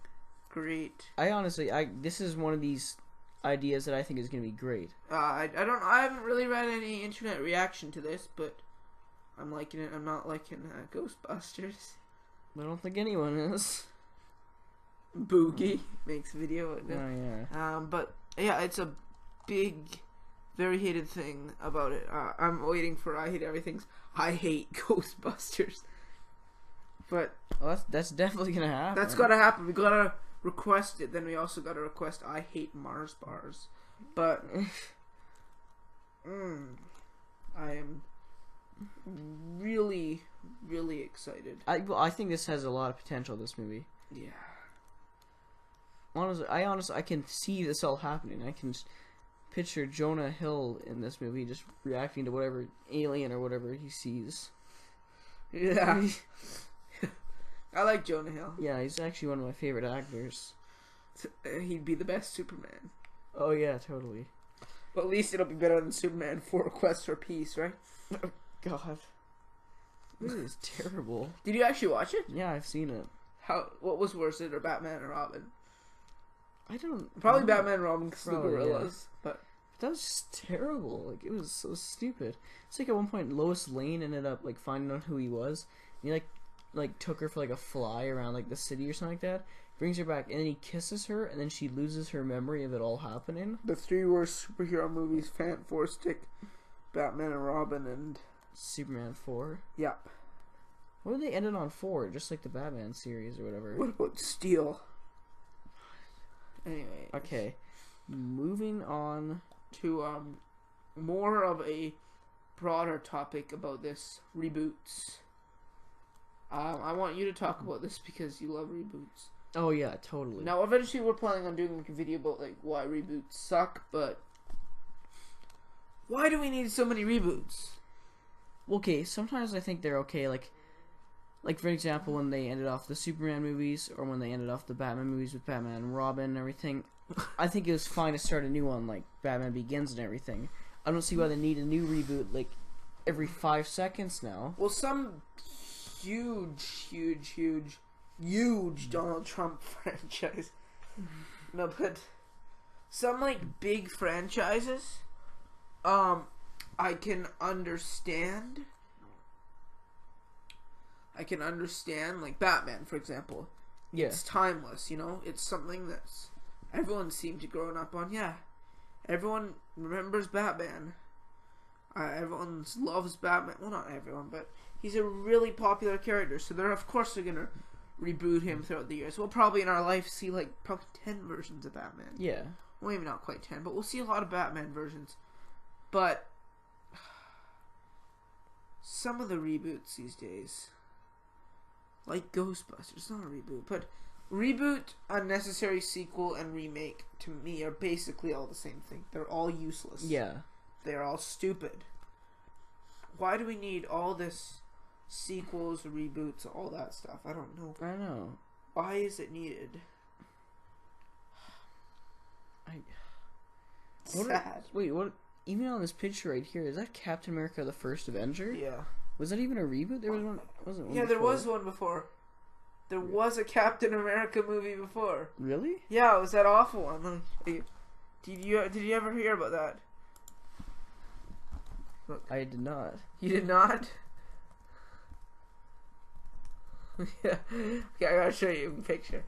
Great. This is one of these ideas that I think is going to be great. I haven't really read any internet reaction to this, but I'm liking it. I'm not liking Ghostbusters. I don't think anyone is. Boogie makes video. Oh, yeah. But yeah, it's a big, very hated thing about it. I'm waiting for I Hate Everything's I Hate Ghostbusters. But well, that's definitely gonna happen. That's gotta happen. We gotta request it. Then we also gotta request I Hate Mars Bars. But I am really, really excited. I think this has a lot of potential. This movie. Yeah. Honestly, I can see this all happening. I can picture Jonah Hill in this movie just reacting to whatever alien or whatever he sees. Yeah. I like Jonah Hill. Yeah, he's actually one of my favorite actors. He'd be the best Superman. Oh yeah, totally. But at least it'll be better than Superman 4 Quest for Peace, right? God. This is terrible. Did you actually watch it? Yeah, I've seen it. What was worse, either Batman or Robin? I don't Probably know. Batman and Robin because the gorillas. Yeah. But that was just terrible. Like, it was so stupid. It's like at one point Lois Lane ended up like finding out who he was. And he like took her for like a fly around like the city or something like that. Brings her back and then he kisses her and then she loses her memory of it all happening. The 3 worst superhero movies: Fantastic, Batman and Robin, and Superman 4. Yeah. What did they ended on 4? Just like the Batman series or whatever. What about Steel? Anyway. Okay. Moving on to more of a broader topic about this: reboots. I want you to talk about this because you love reboots. Oh yeah, totally. Now, eventually, we're planning on doing like a video about like why reboots suck, but why do we need so many reboots? Okay, sometimes I think they're okay. Like for example, when they ended off the Superman movies, or when they ended off the Batman movies with Batman and Robin and everything, I think it was fine to start a new one, like Batman Begins and everything. I don't see why they need a new reboot like every 5 seconds now. Well, some huge Donald Trump franchise. No, but some like big franchises, I can understand. Like Batman, for example. Yeah. It's timeless, you know? It's something that's everyone seemed to grown up on. Yeah. Everyone remembers Batman. Everyone loves Batman. Well, not everyone, but he's a really popular character. So of course they're gonna reboot him throughout the years. We'll probably in our life see like probably 10 versions of Batman. Yeah. Well, maybe not quite 10, but we'll see a lot of Batman versions. But some of the reboots these days, like Ghostbusters, not a reboot, but reboot, unnecessary sequel, and remake, to me, are basically all the same thing. They're all useless. Yeah. They're all stupid. Why do we need all this sequels, reboots, all that stuff? I don't know. I know. Why is it needed? Sad. What? Even on this picture right here, is that Captain America: The First Avenger? Yeah. Was that even a reboot? There was one. Wasn't one? Yeah, before? there was one before. There was a Captain America movie before. Really? Yeah, it was that awful one. Like, did you ever hear about that? Look. I did not. You did not? Yeah. Okay, I gotta show you a picture.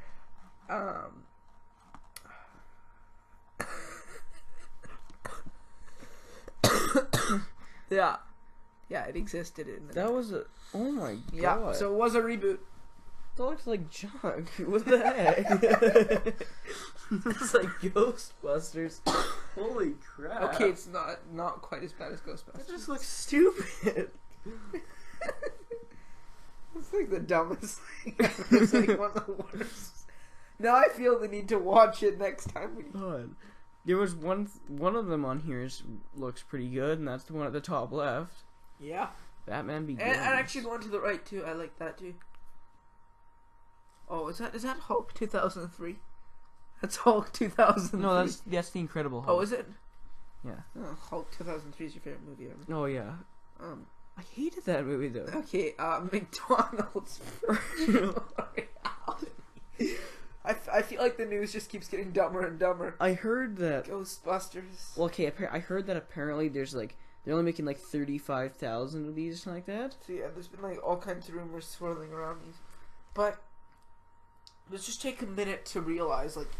Yeah. Yeah, it existed in the That was a. Oh my god. Yeah, so it was a reboot. That looks like junk. What the heck? It's like Ghostbusters. Holy crap. Okay, it's not quite as bad as Ghostbusters. It just looks stupid. It's like the dumbest thing ever. It's like one of the worst. Now I feel the need to watch it next time we... God. There was one of them on here looks pretty good, and that's the one at the top left. Yeah. Batman Begins. And actually the one to the right too. I like that too. Oh, is that Hulk 2003? That's Hulk 2003. No, that's the Incredible Hulk. Oh, is it? Yeah. Oh, Hulk 2003 is your favorite movie ever. Oh yeah. I hated that movie though. Okay, McDonald's virtual reality. I feel like the news just keeps getting dumber and dumber. I heard that GhostBusters. Well, okay, I heard that apparently there's like they're only making like 35,000 of these or something like that. So yeah, there's been like all kinds of rumors swirling around these, but let's just take a minute to realize like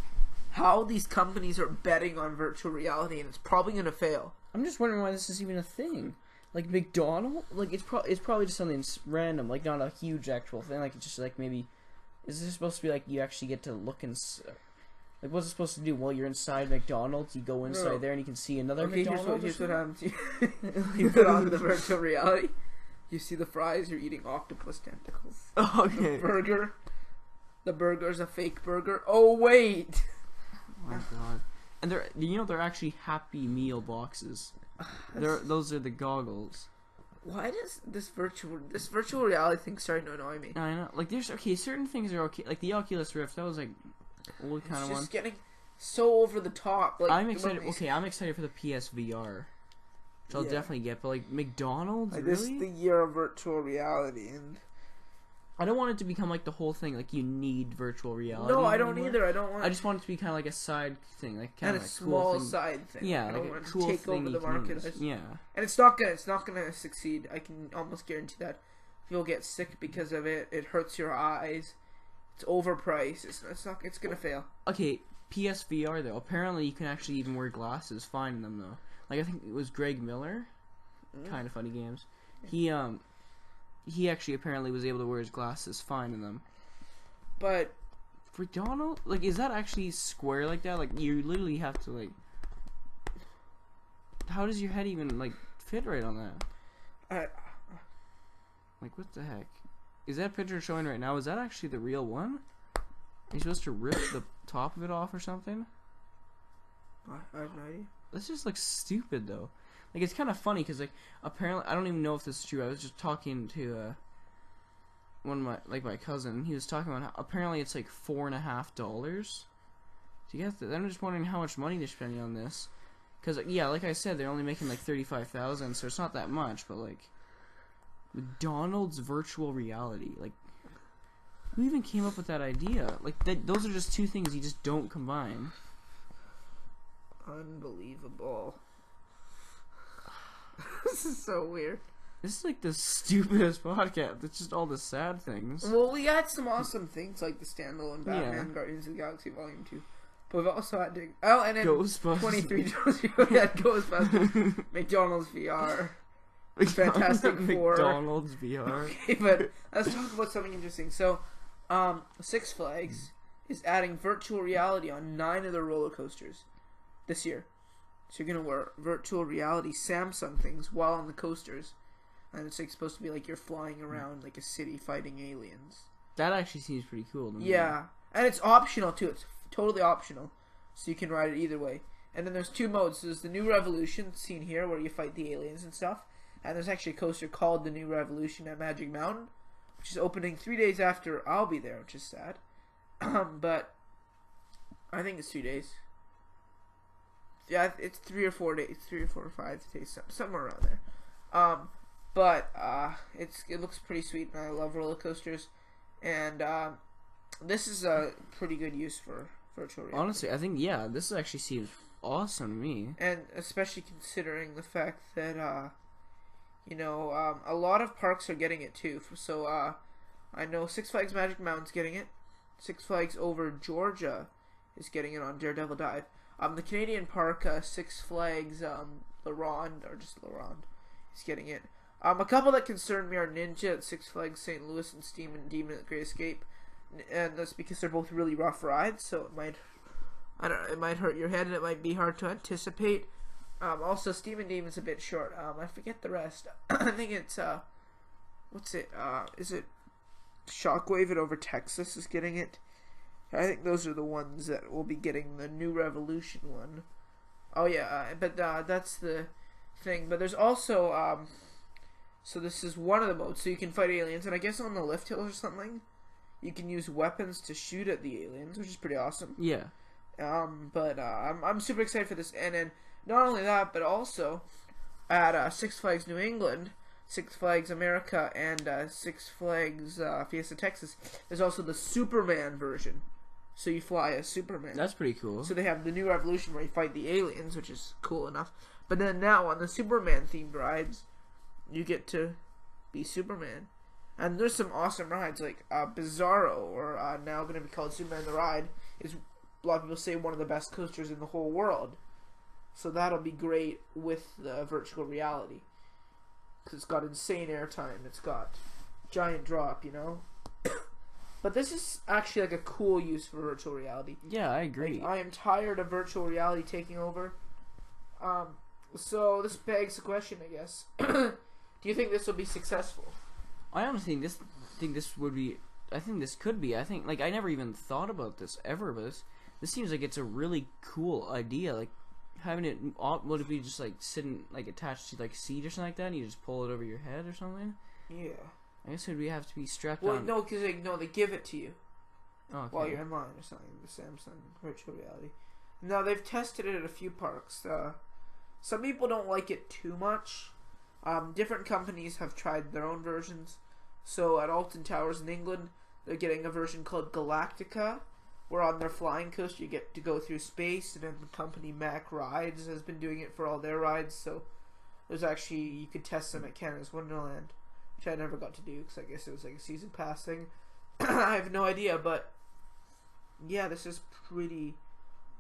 how these companies are betting on virtual reality, and it's probably gonna fail. I'm just wondering why this is even a thing. Like McDonald's, like it's probably just something random, like not a huge actual thing. Like it's just like maybe is this supposed to be like you actually get to look and like what's it supposed to do while you're inside McDonald's? You go inside there and you can see another McDonald's. Here's what happens. You put on the virtual reality. You see the fries. You're eating octopus tentacles. Okay. The burger's a fake burger. Oh wait. Oh my god. And they're actually Happy Meal boxes. Those are the goggles. Why does this virtual reality thing starting to annoy me? I know. Like there's certain things are okay. Like the Oculus Rift, that was like old kind of one. It's just getting so over the top. Like I'm excited. Okay, I'm excited for the PSVR, which I'll definitely get. But like McDonald's, like, really? this is the year of virtual reality, and I don't want it to become like the whole thing. Like you need virtual reality. No, I don't anymore. either. I don't want. I just want it to be kind of like a side thing, like kind of a like small cool thing. side thing. Yeah, I like don't a want it cool to take thing over you the can market. use. Yeah, and it's not gonna succeed. I can almost guarantee that. You'll get sick because of it. It hurts your eyes. It's overpriced. It's gonna fail. Okay, PSVR though. Apparently, you can actually even wear glasses fine in them though. Like I think it was Greg Miller, kind of funny games. He actually apparently was able to wear his glasses fine in them. But for Donald, like, is that actually square like that? Like, you literally have to like. How does your head even like fit right on that? Like, what the heck? Is that picture showing right now? Is that actually the real one? Are you supposed to rip the top of it off or something? I have no idea. This just looks stupid though. Like, it's kind of funny because like apparently I don't even know if this is true. I was just talking to one of my cousin. He was talking about how apparently it's like $4.50 to get this. I'm just wondering how much money they're spending on this. Because yeah, like I said, they're only making like 35,000, so it's not that much. But like McDonald's virtual reality, like who even came up with that idea? Like those are just two things you just don't combine. Unbelievable. This is so weird. This is like the stupidest podcast. It's just all the sad things. Well, we had some awesome things like the standalone Batman Guardians of the Galaxy Volume 2. But we've also had to... Oh, and then GhostBusters. 23 we had Ghostbusters. McDonald's VR. Fantastic Four. McDonald's VR. Okay, but let's talk about something interesting. So, Six Flags is adding virtual reality on 9 of their roller coasters this year. So you're going to wear virtual reality Samsung things while on the coasters. And it's like supposed to be like you're flying around like a city fighting aliens. That actually seems pretty cool to me. Yeah. And it's optional too. It's totally optional. So you can ride it either way. And then there's 2 modes. There's the New Revolution seen here where you fight the aliens and stuff. And there's actually a coaster called the New Revolution at Magic Mountain, which is opening 3 days after I'll be there, which is sad. But I think it's 2 days. Yeah, it's 3 or 4 days. 3 or 4 or 5 days. Somewhere around there. But it looks pretty sweet, and I love roller coasters. And this is a pretty good use for virtual reality. Honestly, I think this actually seems awesome to me. And especially considering the fact that a lot of parks are getting it too. So I know Six Flags Magic Mountain's getting it. Six Flags over Georgia is getting it on Daredevil Dive. The Canadian park, Six Flags LaRonde, or just LaRonde, is getting it. A couple that concern me are Ninja at Six Flags St. Louis and Steam and Demon at Great Escape, and that's because they're both really rough rides. So it might hurt your head and it might be hard to anticipate. Also, Steam and Demon's a bit short. I forget the rest. I think it's what's it? Is it Shockwave at Over Texas is getting it? I think those are the ones that will be getting the New Revolution one. Oh yeah, but that's the thing. But there's also so this is one of the modes. So you can fight aliens, and I guess on the lift hills or something, you can use weapons to shoot at the aliens, which is pretty awesome. Yeah. But I'm super excited for this, and then Not only that, but also at Six Flags New England, Six Flags America, and Six Flags Fiesta Texas, there's also the Superman version. So you fly as Superman. That's pretty cool. So they have the new Revolution where you fight the aliens, which is cool enough. But then now on the Superman themed rides, you get to be Superman. And there's some awesome rides like Bizarro, or now going to be called Superman the Ride, is a lot of people say one of the best coasters in the whole world. So that'll be great with the virtual reality. Because it's got insane airtime. It's got giant drop, you know? But this is actually like a cool use for virtual reality. Yeah, I agree. Like, I am tired of virtual reality taking over. So this begs the question, I guess. Do you think this will be successful? I honestly think this would be. I think this could be. I think like I never even thought about this ever, but this seems like it's a really cool idea. Like having it. Would it be just like sitting like attached to like a seat or something like that, and you just pull it over your head or something? Yeah. I guess it would have to be strapped on. on. No, because they give it to you while you're in line or something. The Samsung virtual reality. Now they've tested it at a few parks. Some people don't like it too much. Different companies have tried their own versions. So at Alton Towers in England, they're getting a version called Galactica, where on their flying coaster you get to go through space, and then the company Mac Rides has been doing it for all their rides. So there's actually, you could test them at Canada's Wonderland, which I never got to do because I guess it was like a season pass thing. I have no idea, but yeah, this is pretty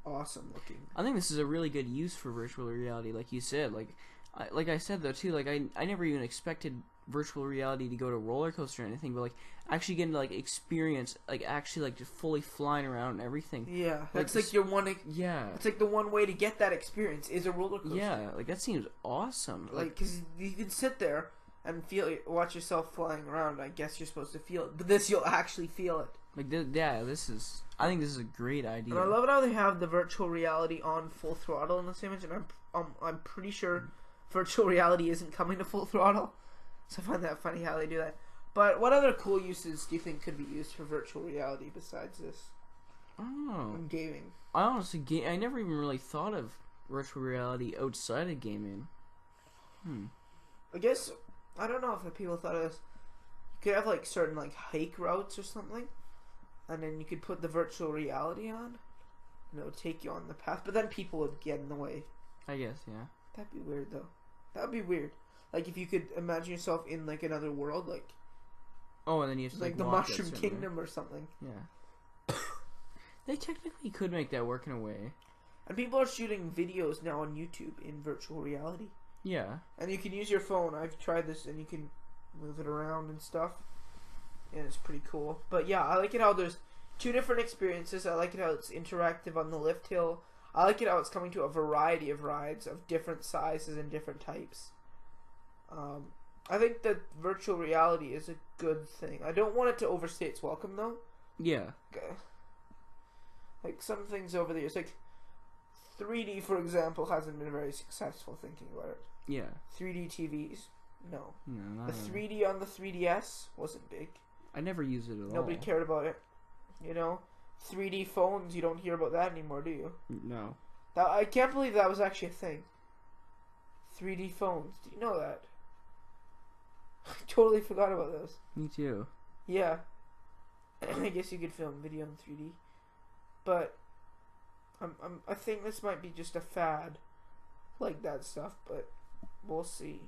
awesome looking. I think this is a really good use for virtual reality, like you said. Like I said though too, like I never even expected virtual reality to go to roller coaster or anything, but like actually getting to like experience like actually like just fully flying around and everything. Yeah, that's like your one. Yeah, it's like the one way to get that experience is a roller coaster. Yeah, like that seems awesome. Like because you can sit there and watch yourself flying around. I guess you're supposed to feel it, but this you'll actually feel it. Like this is. I think this is a great idea. And I love it how they have the virtual reality on full throttle in this image, and I'm pretty sure virtual reality isn't coming to full throttle. So I find that funny how they do that. But what other cool uses do you think could be used for virtual reality besides this? I don't know. In gaming. I honestly, I never even really thought of virtual reality outside of gaming. I guess, I don't know if the people thought of this. You could have like certain like hike routes or something, and then you could put the virtual reality on, and it would take you on the path. But then people would get in the way. I guess, yeah. That'd be weird though. That'd be weird. Like if you could imagine yourself in like another world, like and then you have to like the Mushroom Kingdom or something. Yeah. They technically could make that work in a way. And people are shooting videos now on YouTube in virtual reality. Yeah. And you can use your phone. I've tried this, and you can move it around and stuff. And it's pretty cool. But yeah, I like it how there's two different experiences. I like it how it's interactive on the lift hill. I like it how it's coming to a variety of rides of different sizes and different types. I think that virtual reality is a good thing. I don't want it to overstay its welcome, though. Yeah. Like some things over the years, like 3D, for example, hasn't been very successful. Thinking about it. Yeah. 3D TVs, no. No, the 3D on the 3DS wasn't big. I never used it at all. Nobody cared about it. You know, 3D phones, you don't hear about that anymore, do you? No. I can't believe that was actually a thing. 3D phones. Do you know that? I totally forgot about those. Me too. Yeah. I guess you could film video in 3D. But I think this might be just a fad, like that stuff, but we'll see.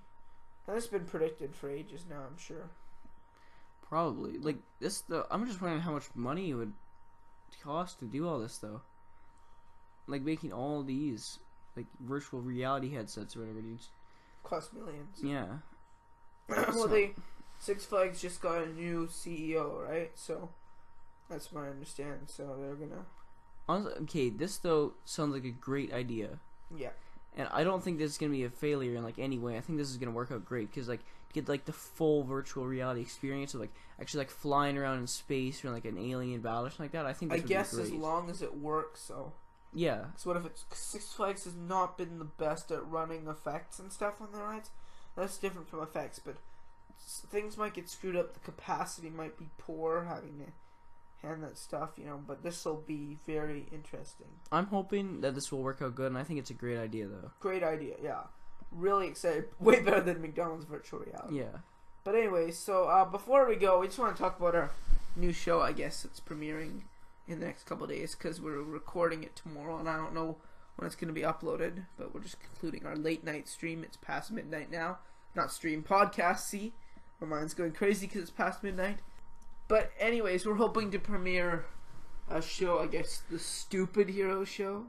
And it's been predicted for ages now, I'm sure. Probably. Like this though, I'm just wondering how much money it would cost to do all this though. Like making all these like virtual reality headsets or whatever it is. Cost millions. Yeah. Well, Six Flags just got a new CEO, right? So that's my understanding. So they're gonna. Honestly, okay, this though sounds like a great idea. Yeah. And I don't think this is gonna be a failure in like any way. I think this is gonna work out great because like you get like the full virtual reality experience of like actually like flying around in space or like an alien battle or something like that. I think this would be great. As long as it works, so. Yeah. So what if it's Six Flags has not been the best at running effects and stuff on their rides? That's different from effects, but things might get screwed up. The capacity might be poor, having to and that stuff, you know. But this will be very interesting. I'm hoping that this will work out good, and I think it's a great idea, though. Great idea, yeah. Really excited. Way better than McDonald's virtual reality. Yeah. But anyway, so before we go, we just want to talk about our new show. I guess it's premiering in the next couple of days because we're recording it tomorrow, and I don't know when it's going to be uploaded. But we're just concluding our late night stream. It's past midnight now. Not stream, podcast. See, my mind's going crazy because it's past midnight. But anyways, we're hoping to premiere a show. I guess the Stupid Hero Show.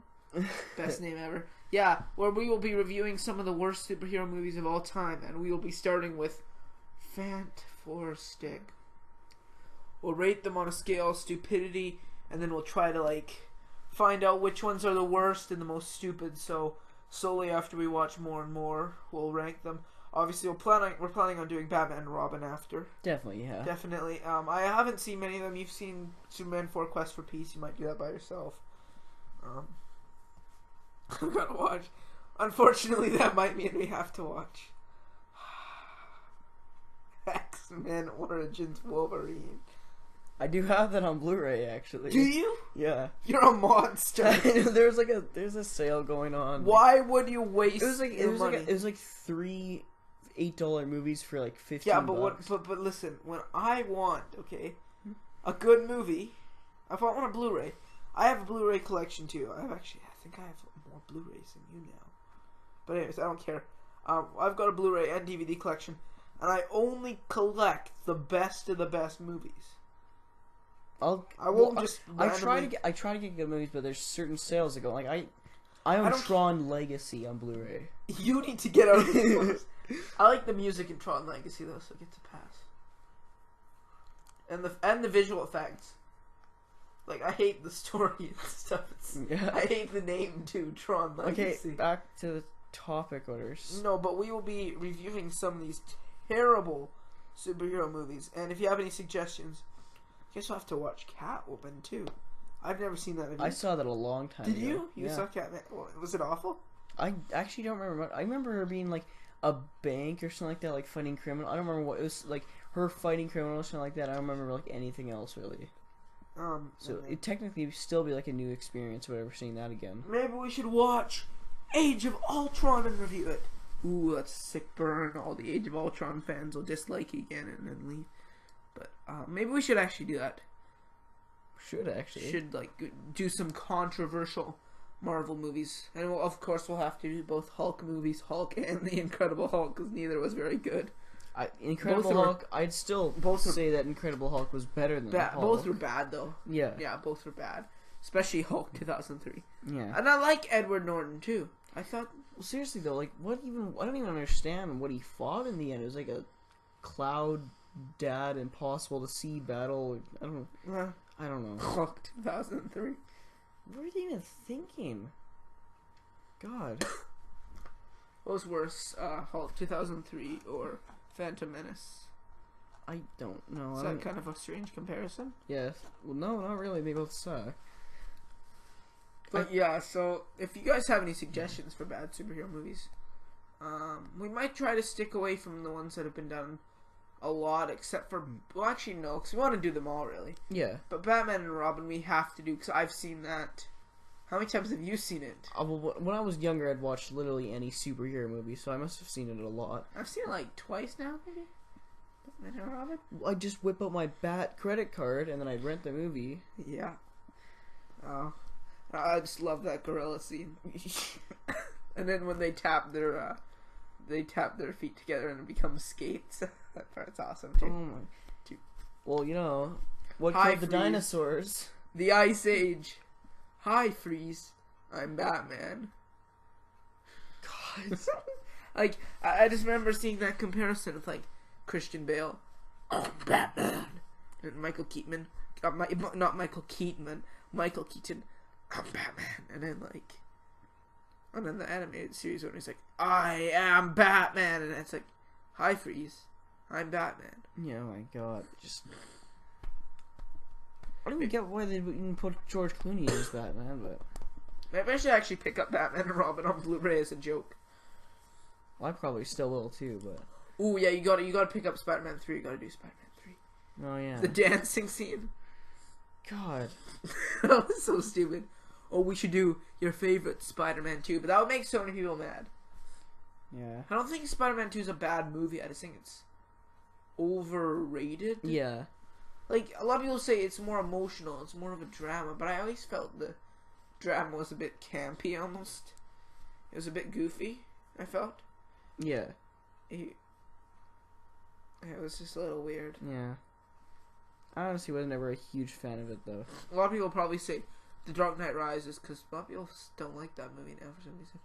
Best name ever. Yeah, where we will be reviewing some of the worst superhero movies of all time, and we will be starting with Fantastic. We'll rate them on a scale of stupidity, and then we'll try to like find out which ones are the worst and the most stupid. So slowly, after we watch more and more, we'll rank them. Obviously, we're planning on doing Batman and Robin after. Definitely, yeah. Definitely. I haven't seen many of them. You've seen Superman 4: Quest for Peace. You might do that by yourself. I've got to watch. Unfortunately, that might mean we have to watch X-Men Origins Wolverine. I do have that on Blu-ray, actually. Do you? Yeah. You're a monster. there's a sale going on. Why would you waste money? It was like 3 $8 movies for like $15. Yeah, but listen, when I want a good movie, if I want a Blu-ray, I have a Blu-ray collection too. I think I have more Blu-rays than you now. But anyways, I don't care. I've got a Blu-ray and DVD collection, and I only collect the best of the best movies. I try to get good movies, but there's certain sales that go like I own Tron Legacy on Blu-ray. You need to get out of this. I like the music in Tron Legacy though, so it gets a pass. And the visual effects. Like, I hate the story and stuff. I hate the name too, Tron Legacy. Okay, back to the topic orders. No, but we will be reviewing some of these terrible superhero movies, and if you have any suggestions, I guess we'll have to watch Catwoman too. I've never seen that. I saw that a long time ago. Did you? You saw Catwoman? Was it awful? I actually don't remember. I remember her being like a bank or something like that, like fighting criminal. I don't remember what it was like. Her fighting criminals or something like that. I don't remember like anything else really. So it technically still be like a new experience, whatever. Seeing that again. Maybe we should watch Age of Ultron and review it. Ooh, that's a sick burn. All the Age of Ultron fans will dislike again and then leave. But maybe we should actually do that. Should like do some controversial Marvel movies, and of course we'll have to do both Hulk movies, Hulk and the Incredible Hulk, because neither was very good. Incredible Hulk, I'd still say that Incredible Hulk was better than Hulk. Both were bad though. Yeah, both were bad. Especially Hulk 2003. Yeah, and I like Edward Norton too. I thought, well, seriously though, like I don't even understand what he fought in the end. It was like a cloud dad, impossible to see battle. I don't know. Hulk 2003. What were they even thinking? God. What was worse, Hulk 2003 or Phantom Menace? I don't know. Is that kind of a strange comparison? Yes. Well, no, not really. They both suck. But yeah, so if you guys have any suggestions for bad superhero movies, we might try to stick away from the ones that have been done a lot, except for, well, actually no, because we want to do them all, really. Yeah. But Batman and Robin we have to do, because I've seen that. How many times have you seen it? Well, when I was younger, I'd watch literally any superhero movie, so I must have seen it a lot. I've seen it like twice now, maybe? Batman and Robin? I just whip out my Bat credit card, and then I'd rent the movie. Yeah. Oh. I just love that gorilla scene. And then when they tap their feet together and it becomes skates. That part's awesome too. Oh my. Well, you know, what Hi, killed the dinosaurs? The Ice Age. Hi, Freeze. I'm Batman. God. Like, I just remember seeing that comparison with, like, Christian Bale. I'm Batman. And Michael Keaton. Not Michael Keaton. Michael Keaton. I'm Batman. And then, like... And then the animated series when he's like, I am Batman. And it's like, hi, Freeze. I'm Batman. Yeah, oh my god. Just... I don't even get why they even put George Clooney as Batman, but... Maybe I should actually pick up Batman and Robin on Blu-ray as a joke. Well, I probably still will too, but... Ooh, yeah, you gotta pick up Spider-Man 3. You gotta do Spider-Man 3. Oh, yeah. The dancing scene. God. That was so stupid. Oh, we should do your favorite Spider-Man 2, but that would make so many people mad. Yeah. I don't think Spider-Man 2 is a bad movie. I just think it's overrated. Yeah. Like, a lot of people say it's more emotional, it's more of a drama, but I always felt the drama was a bit campy almost. It was a bit goofy, I felt. Yeah. It was just a little weird. Yeah. I honestly was never a huge fan of it, though. A lot of people probably say The Dark Knight Rises because a lot of people don't like that movie now for some reason.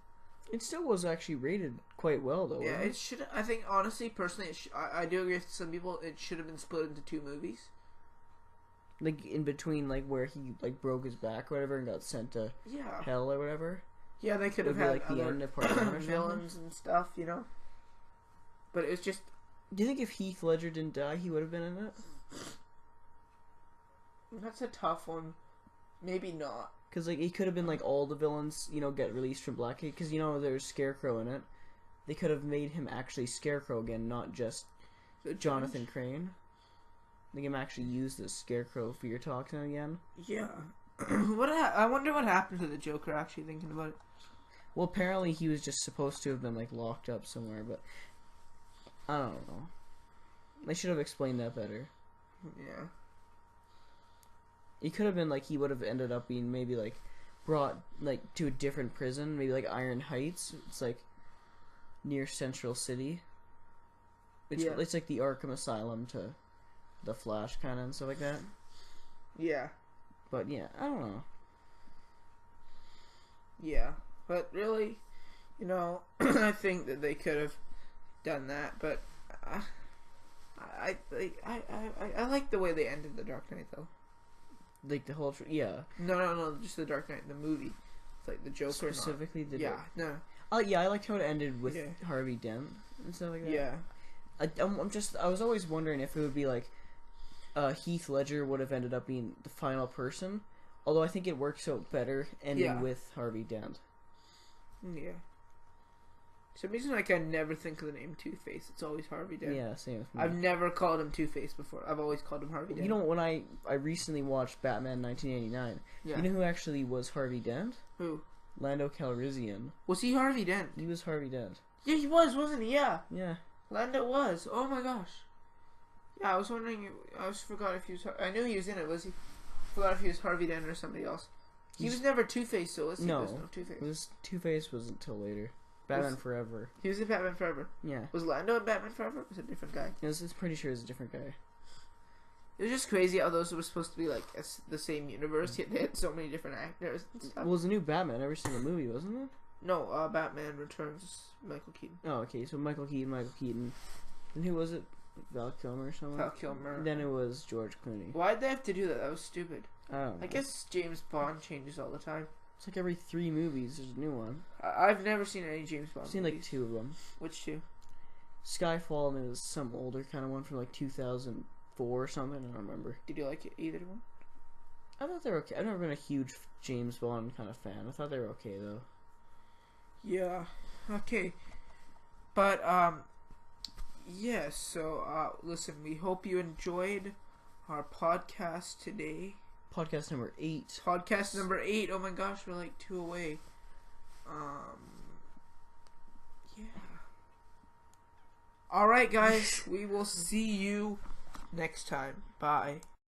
It still was actually rated quite well, though. Yeah, wasn't it should. I think honestly, personally, I do agree with some people. It should have been split into 2 movies. Like in between, like where he like broke his back or whatever and got sent to hell or whatever. Yeah, they could have Would be, had like, the other end of part 1 or villains and stuff, you know. But it was just. Do you think if Heath Ledger didn't die, he would have been in it? That's a tough one. Maybe not. Because like it could have been like all the villains, you know, get released from Blackgate. Because you know there's Scarecrow in it. They could have made him actually Scarecrow again, not just Jonathan Crane. Make him actually use the Scarecrow fear toxin again. Yeah. I wonder what happened to the Joker. Actually, thinking about it. Well, apparently he was just supposed to have been like locked up somewhere, but I don't know. They should have explained that better. Yeah. It could have been like he would have ended up being maybe like brought like to a different prison, maybe like Iron Heights. It's like near Central City. It's like the Arkham Asylum to the Flash kind of and stuff like that. Yeah. But yeah, I don't know. Yeah, but really, you know, I think that they could have done that, but I like the way they ended The Dark Knight though. Like the whole yeah. No, just The Dark Knight, the movie. It's like the Joker. Specifically the yeah, no. Oh yeah, I liked how it ended with Harvey Dent and stuff like that. Yeah. I was always wondering if it would be like Heath Ledger would have ended up being the final person, although I think it works out better ending with Harvey Dent. Yeah. For some reason, like I never think of the name Two-Face. It's always Harvey Dent. Yeah, same with me. I've never called him Two-Face before. I've always called him Harvey Dent. You know, when I recently watched Batman 1989, you know who actually was Harvey Dent? Who? Lando Calrissian. Was he Harvey Dent? He was Harvey Dent. Yeah, he was, wasn't he? Yeah. Yeah. Lando was. Oh my gosh. Yeah, I was wondering. I just forgot if he was. I knew he was in it. Was he? Forgot if he was Harvey Dent or somebody else. He was never Two-Face, so let's see. No, no Two-Face. Two-Face was until later. Batman Forever. He was in Batman Forever. Yeah. Was Lando in Batman Forever? Was it a different guy? I was pretty sure it was a different guy. It was just crazy how those were supposed to be like the same universe, yet they had so many different actors and stuff. Well, it was a new Batman every single movie, wasn't it? No, Batman Returns, Michael Keaton. Oh, okay, so Michael Keaton. And who was it? Val Kilmer or something? Val Kilmer. Then it was George Clooney. Why'd they have to do that? That was stupid. I don't know. I guess James Bond changes all the time. It's like every 3 movies there's a new one. I've never seen any James Bond I've seen movies. like 2 of them. Which 2? Skyfall, and it was some older kind of one from like 2004 or something. I don't remember. Did you like either one? I thought they were okay. I've never been a huge James Bond kind of fan. I thought they were okay though. Yeah. Okay. But yeah, so listen, we hope you enjoyed our podcast today. Podcast number 8. Podcast number 8. Oh my gosh, we're like 2 away. Yeah. Alright guys, we will see you next time. Bye.